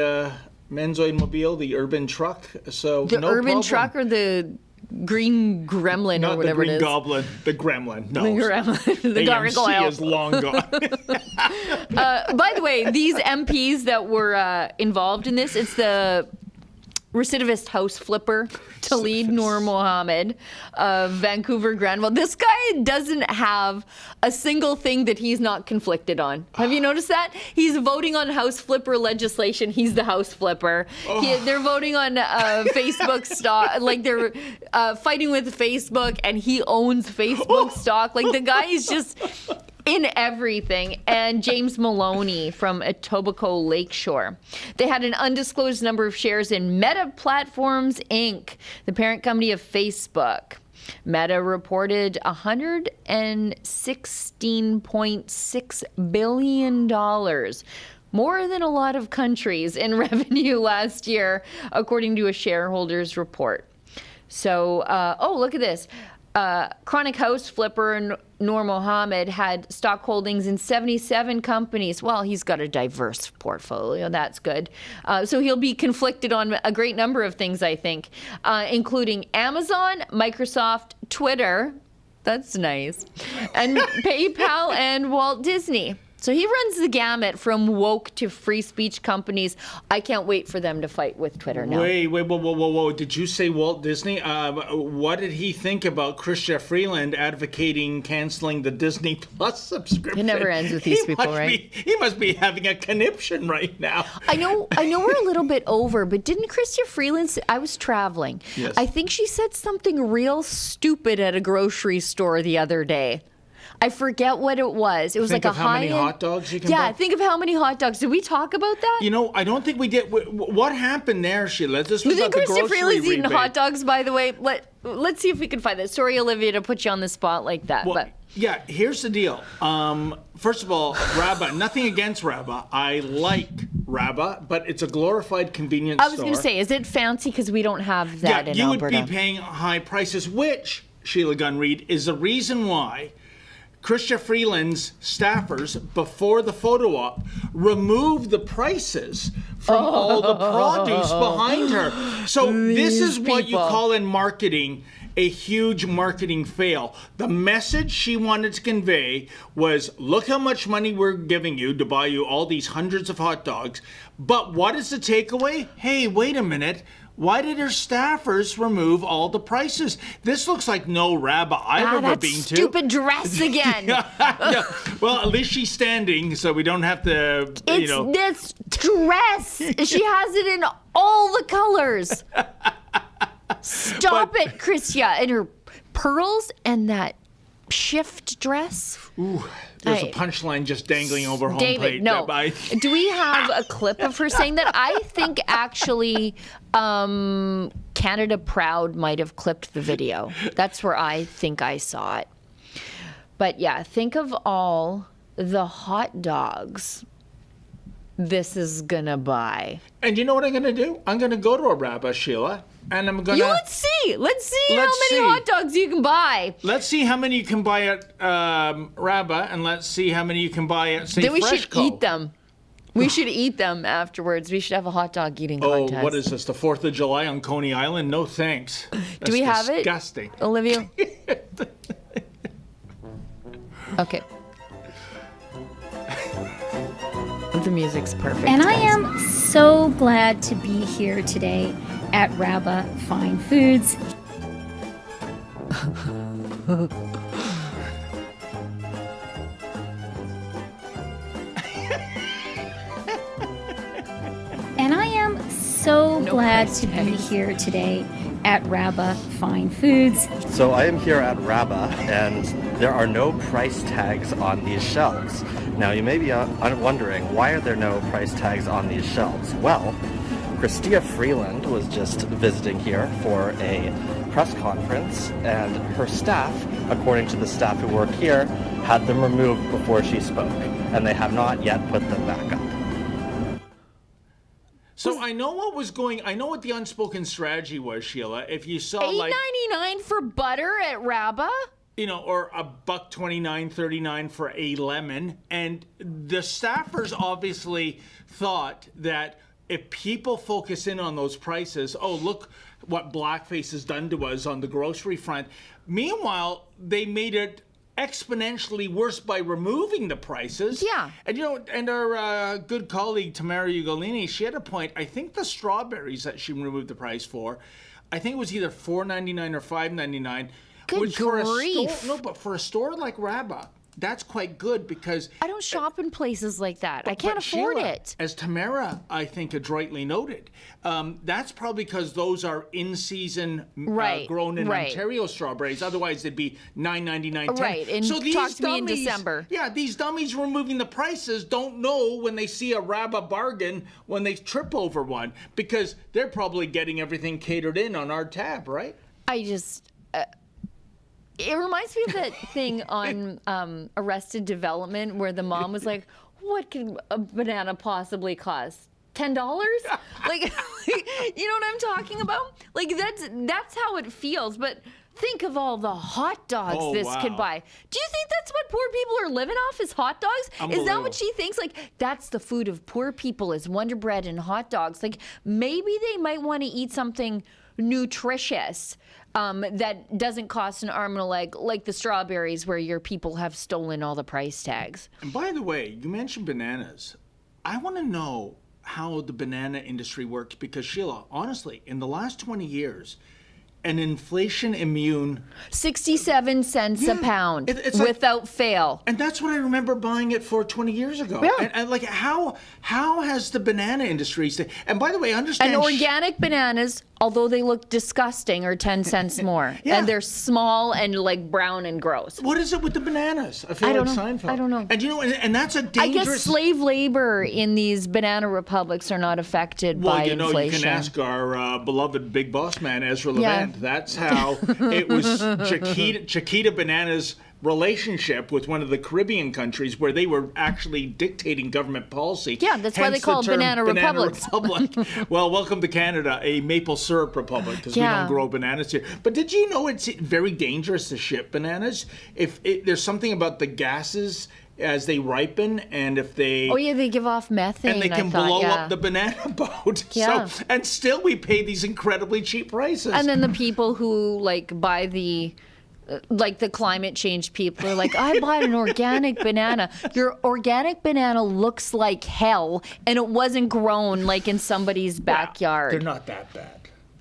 Menzoid Mobile, the urban truck. So the no urban problem. truck or the green gremlin or whatever it is? Not the green goblin, the gremlin. No. The gremlin. The gargoyle. AMC is long gone. By the way, these MPs that were involved in this, it's the recidivist house flipper, Talib Noor Mohammed of Vancouver Granville. This guy doesn't have a single thing that he's not conflicted on. Have you noticed that? He's voting on house flipper legislation. He's the house flipper. They're voting on Facebook stock. Like they're fighting with Facebook and he owns Facebook stock. Like the guy is just... in everything, and James Maloney from Etobicoke Lakeshore. They had an undisclosed number of shares in Meta Platforms, Inc., the parent company of Facebook. Meta reported $116.6 billion, more than a lot of countries, in revenue last year, according to a shareholders report. So, look at this. Chronic house flipper Noor Mohammed had stock holdings in 77 companies. Well, he's got a diverse portfolio. That's good. So he'll be conflicted on a great number of things, I think, including Amazon, Microsoft, Twitter. That's nice. And PayPal and Walt Disney. So he runs the gamut from woke to free speech companies. I can't wait for them to fight with Twitter now. Wait, whoa. Did you say Walt Disney? What did he think about Chrystia Freeland advocating canceling the Disney Plus subscription? It never ends with these people, right? He must be having a conniption right now. I know we're a little bit over, but didn't Chrystia Freeland say, I was traveling. Yes. I think she said something real stupid at a grocery store the other day. I forget what it was. It was Think like a of how many high-end... hot dogs you can buy? Yeah, think of how many hot dogs. Did we talk about that? You know, I don't think we did. What happened there, Sheila? This You was think about the Chrystia grocery Freeland's eating rebate. hot dogs, by the way? Let's see if we can find that. Sorry, Olivia, to put you on the spot like that. Well, but yeah, here's the deal. First of all, Rabba, nothing against Rabba. I like Rabba, but it's a glorified convenience store. I was going to say, is it fancy? Because we don't have that in Alberta. You would be paying high prices, which, Sheila Gunn-Reid, is the reason why Chrystia Freeland's staffers, before the photo op, removed the prices from all the produce behind her. So this is what you call in marketing a huge marketing fail. The message she wanted to convey was, look how much money we're giving you to buy you all these hundreds of hot dogs. But what is the takeaway? Hey, wait a minute. Why did her staffers remove all the prices? This looks like no Rabba I've ever been to. Stupid dress again. Yeah. Well, at least she's standing, so we don't have to, It's this dress. She has it in all the colors. Stop it, Chrystia. And her pearls and that shift dress. Ooh, there's a punchline just dangling over home David, plate. no. Do we have a clip of her saying that? I think actually Canada Proud might have clipped the video. That's where I think I saw it. But yeah, think of all the hot dogs this is gonna buy. And you know what I'm gonna do? I'm gonna go to a Rabba, Sheila, and I'm gonna... Let's see how many hot dogs you can buy. Let's see how many you can buy at Rabba, and let's see how many you can buy at, say, Then we Freshco. should eat them. We should eat them afterwards. We should have a hot dog eating contest. Oh, what is this, the 4th of July on Coney Island? No thanks. Do we have disgusting. it, Olivia? Okay. The music's perfect. And I am so glad to be here today at Rabba Fine Foods. And I am so glad to be here today at Rabba Fine Foods. So I am here at Rabba, and there are no price tags on these shelves. Now you may be wondering, why are there no price tags on these shelves? Well, Chrystia Freeland was just visiting here for a press conference, and her staff, according to the staff who work here, had them removed before she spoke, and they have not yet put them back up. So I know what the unspoken strategy was, Sheila. If you saw $8.99 for butter at Rabba? Or $1.29.39 for a lemon. And the staffers obviously thought that if people focus in on those prices, oh, look what blackface has done to us on the grocery front. Meanwhile, they made it exponentially worse by removing the prices. Yeah. And our good colleague Tamara Ugolini, she had a point. I think the strawberries that she removed the price for, I think it was either $4.99 or $5.99. Good grief. But for a store like Rabba, that's quite good because I don't shop in places like that. I can't but afford Sheila, it. As Tamara, I think, adroitly noted, that's probably because those are in-season grown in Ontario strawberries. Otherwise, they'd be $9.99. Right, and so these talk to me in dummies, December. Yeah, these dummies removing the prices don't know when they see a Rabba bargain when they trip over one because they're probably getting everything catered in on our tab, right? I just... it reminds me of that thing on Arrested Development where the mom was like, what could a banana possibly cost? $10? Like, you know what I'm talking about? Like, that's how it feels. But think of all the hot dogs this could buy. Do you think that's what poor people are living off is hot dogs? Is that what she thinks? Like, that's the food of poor people is Wonder Bread and hot dogs. Like, maybe they might want to eat something nutritious that doesn't cost an arm and a leg, like the strawberries where your people have stolen all the price tags. And by the way, you mentioned bananas. I want to know how the banana industry works because, Sheila, honestly, in the last 20 years, an inflation-immune... 67 cents a pound without fail. And that's what I remember buying it for 20 years ago. Yeah. And like, how has the banana industry... And by the way, understand... And organic bananas, although they look disgusting, are 10 cents more. And they're small and like brown and gross. What is it with the bananas? I feel I like don't know. Seinfeld. I don't know. And you know, and that's a dangerous... I guess slave labor in these banana republics are not affected by inflation. Well, you can ask our beloved big boss man, Ezra Levant. That's how it was Chiquita Banana's relationship with one of the Caribbean countries where they were actually dictating government policy. Yeah, that's why they call it Banana Republics. Republic. Well, welcome to Canada, a maple syrup republic, because we don't grow bananas here. But did you know it's very dangerous to ship bananas? If there's something about the gases as they ripen, and if they... Oh, yeah, they give off methane, and they can blow up the banana boat. Yeah. So, and still we pay these incredibly cheap prices. And then the people who, like, buy the... like the climate change people are like, I bought an organic banana. Your organic banana looks like hell, and it wasn't grown, like, in somebody's backyard. They're not that bad.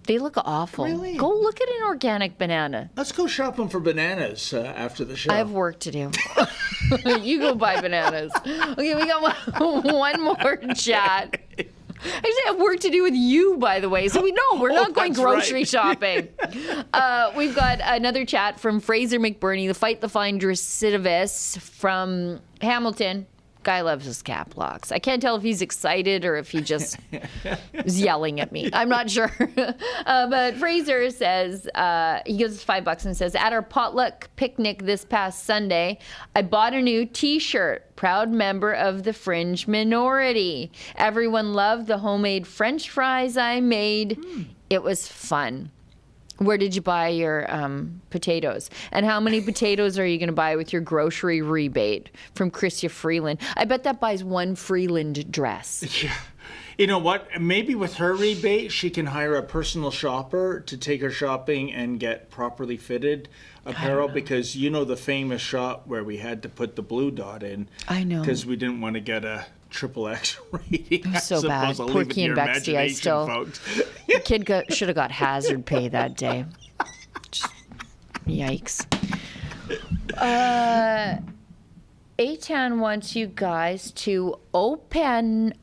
They look awful. Really? Go look at an organic banana. Let's go shopping for bananas after the show. I have work to do. You go buy bananas. Okay, we got one more chat. Actually, I have work to do with you, by the way. So we're not going grocery shopping. We've got another chat from Fraser McBurney, the Fight the Fine recidivist from Hamilton. Guy loves his cap locks. I can't tell if he's excited or if he just is yelling at me. I'm not sure. But Fraser says, he gives us $5 and says, at our potluck picnic this past Sunday, I bought a new t-shirt. Proud member of the fringe minority. Everyone loved the homemade French fries I made. It was fun. Where did you buy your potatoes? And how many potatoes are you going to buy with your grocery rebate from Christia Freeland? I bet that buys one Freeland dress. Yeah. You know what? Maybe with her rebate, she can hire a personal shopper to take her shopping and get properly fitted apparel, because you know the famous shop where we had to put the blue dot in. I know. Because we didn't want to get a XXX rating. It was so bad. Poor Key and Bexley, I still... The kid should have got hazard pay that day. Just, yikes. Eitan wants you guys to open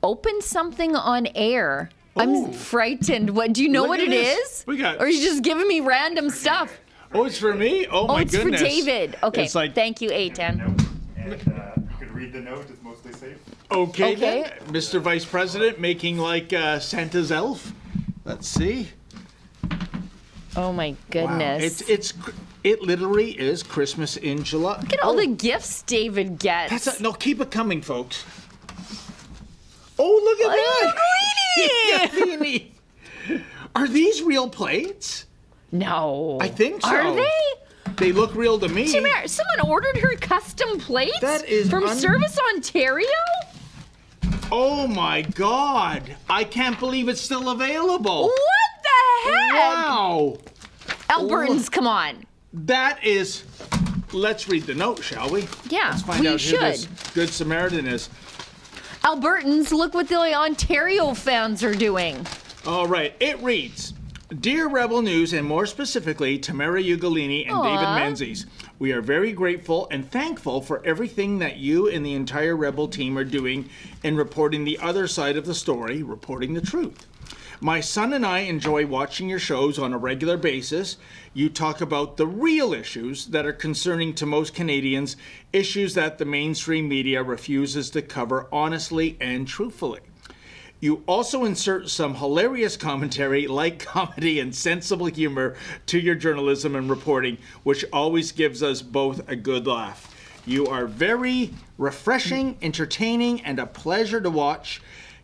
something on air. I'm frightened. What do you know what it is? We got... Or are you just giving me random stuff? Oh, it's for me? Oh, my goodness. It's for David. Okay, thank you, Eitan. And you could read the note. It's mostly safe. Okay. Then. Mr. Vice President making like Santa's elf. Let's see. Oh my goodness. Wow. It literally is Christmas in July. Look at all the gifts David gets. No, keep it coming, folks. Oh, look at that. Linguini. Are these real plates? No. I think so. Are they? They look real to me. Tamara, someone ordered her custom plates? That is from Service Ontario? Oh my God. I can't believe it's still available. What the heck? Wow. Albertans, come on. That is... Let's read the note, shall we? Yeah, Let's find out who this Good Samaritan is. Albertans, look what the Ontario fans are doing. All right, it reads, Dear Rebel News, and more specifically, Tamara Ugolini and David Menzies, We are very grateful and thankful for everything that you and the entire Rebel team are doing in reporting the other side of the story, reporting the truth. My son and I enjoy watching your shows on a regular basis. You talk about the real issues that are concerning to most Canadians, issues that the mainstream media refuses to cover honestly and truthfully. You also insert some hilarious commentary, light comedy, and sensible humor to your journalism and reporting, which always gives us both a good laugh. You are very refreshing, entertaining, and a pleasure to watch.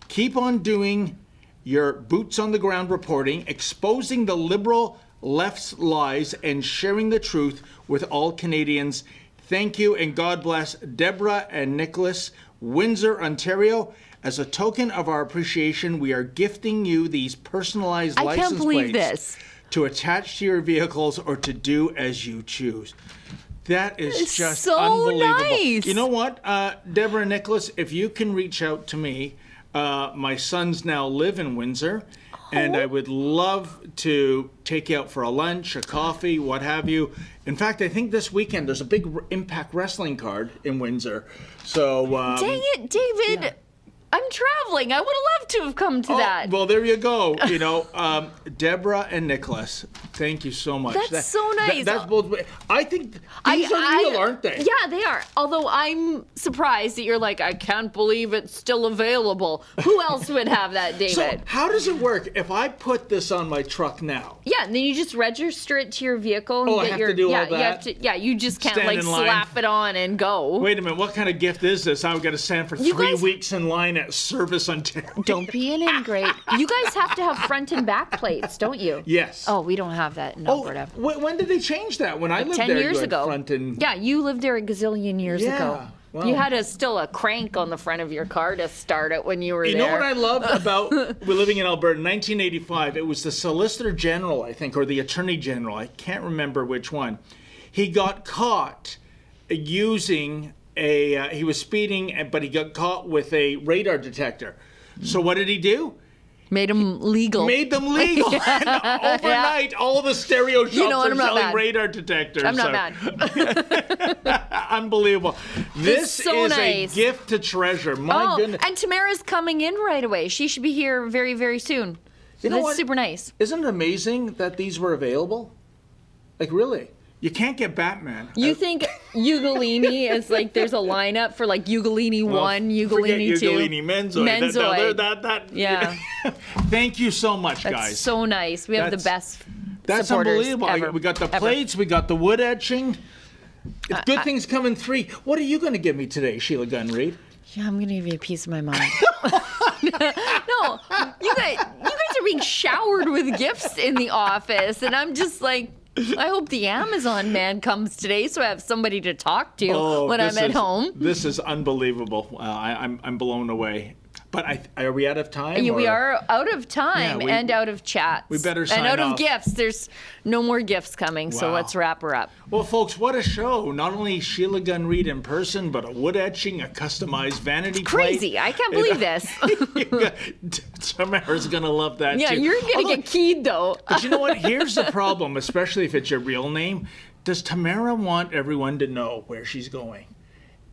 Keep on doing your boots-on-the-ground reporting, exposing the Liberal left's lies, and sharing the truth with all Canadians. Thank you, and God bless Deborah and Nicholas, Windsor, Ontario. As a token of our appreciation, we are gifting you these personalized license plates to attach to your vehicles or to do as you choose. That is just so unbelievable. nice. You know what, Deborah and Nicholas, if you can reach out to me, my sons now live in Windsor, and I would love to take you out for a lunch, a coffee, what have you. In fact, I think this weekend there's a big Impact Wrestling card in Windsor. So, dang it, David. Yeah. I'm traveling. I would have loved to have come to that. Well, there you go. You know, Deborah and Nicholas, thank you so much. That's so nice. That's both. I think these are real, aren't they? Yeah, they are. Although I'm surprised that you're like, I can't believe it's still available. Who else would have that, David? So how does it work if I put this on my truck now? Yeah, and then you just register it to your vehicle. And I have to do all that? You have to, you just can't Stand in line. slap it on and go. Wait a minute, what kind of gift is this? I've got to stand for 3 weeks in line at Service Ontario. Don't be an ingrate. You guys have to have front and back plates, don't you? Yes. Oh, we don't have that in Alberta. When did they change that? When I lived 10 there, years you had ago. front and... Yeah, you lived there a gazillion years ago. Wow. You had still a crank on the front of your car to start it when you were there. You know what I love about we're living in Alberta? In 1985, it was the Solicitor General, I think, or the Attorney General. I can't remember which one. He got caught using he was speeding, but he got caught with a radar detector. So what did he do? Made them legal. Made them legal. Overnight, all the stereo shops are selling radar detectors. I'm not mad. Unbelievable. This so is nice. a gift to treasure. My goodness. And Tamara's coming in right away. She should be here very, very soon. You know That's what? super nice. Isn't it amazing that these were available? Like, really? You can't get Batman. You think Ugolini is like, there's a lineup for like Ugolini 1, Ugolini 2. Ugolini Menzoid. Yeah. Thank you so much, That's guys. so nice. We have the best That's supporters unbelievable. ever. We got the plates, we got the wood etching. Good things come in 3. What are you going to give me today, Sheila Gunn Reid? Yeah, I'm going to give you a piece of my mind. No, you guys are being showered with gifts in the office, and I'm just like, I hope the Amazon man comes today so I have somebody to talk to when I'm at home. This is unbelievable. I'm blown away. But are we out of time? We are out of time and out of chats. We better sign off. And out off. of gifts. There's no more gifts coming, so let's wrap her up. Well, folks, what a show. Not only Sheila Gunn Reid in person, but a wood etching, a customized vanity Crazy. plate. I can't believe this. Tamara's going to love that, Yeah, too. you're going to get keyed, though. But you know what? Here's the problem, especially if it's your real name. Does Tamara want everyone to know where she's going?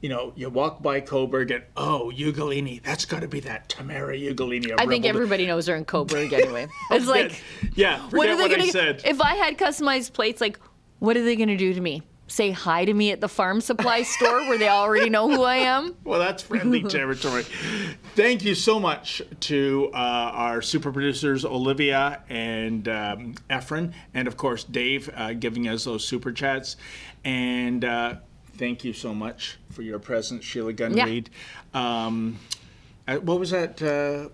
You know, you walk by Coburg and, Ugolini, that's got to be that Tamara Ugolini. I think everybody knows her in Coburg anyway. It's like, forget what I said. If I had customized plates, like, what are they going to do to me? Say hi to me at the farm supply store where they already know who I am? Well, that's friendly territory. Thank you so much to our super producers, Olivia and Efren, and of course, Dave, giving us those super chats. And thank you so much for your presence, Sheila Gunn Reid. What was that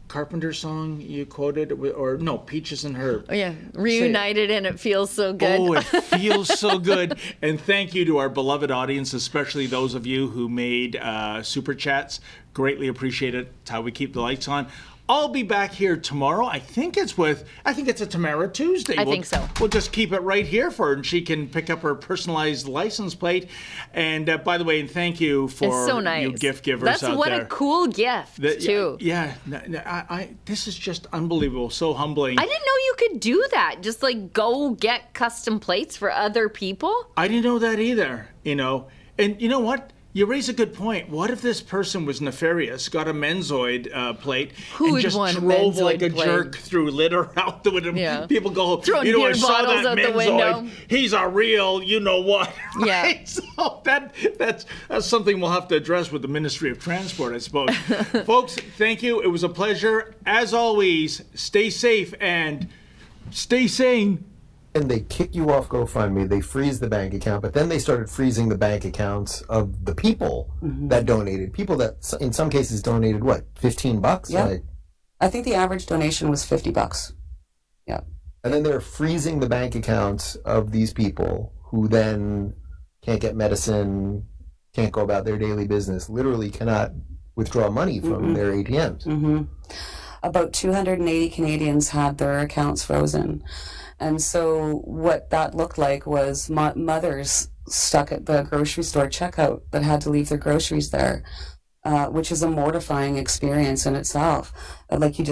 Carpenter song you quoted? Or no, Peaches and Herb. Oh, yeah. Reunited and it feels so good. Oh, it feels so good. And thank you to our beloved audience, especially those of you who made super chats. Greatly appreciate it. It's how we keep the lights on. I'll be back here tomorrow. I think it's a Tamara Tuesday. I think so. We'll just keep it right here for her, and she can pick up her personalized license plate. And by the way, and thank you for it's so nice. you gift givers That's out what there. a cool gift, too. Yeah. this is just unbelievable, so humbling. I didn't know you could do that. Just like go get custom plates for other people. I didn't know that either, And you know what? You raise a good point. What if this person was nefarious, got a Menzoid plate, and just drove like a jerk through litter out the window? Yeah. People go, throwing beer I saw bottles that out Menzoid. the window. He's a real, you know what? Yeah. Right? So that's something we'll have to address with the Ministry of Transport, I suppose. Folks, thank you. It was a pleasure. As always, stay safe and stay sane. And they kick you off GoFundMe, they freeze the bank account, but then they started freezing the bank accounts of the people that donated. People that, in some cases, donated, what, $15? Yeah. Like, I think the average donation was $50. Yeah. And then they're freezing the bank accounts of these people who then can't get medicine, can't go about their daily business, literally cannot withdraw money from their ATMs. About 280 Canadians had their accounts frozen. And so what that looked like was mothers stuck at the grocery store checkout that had to leave their groceries there, which is a mortifying experience in itself. Like you just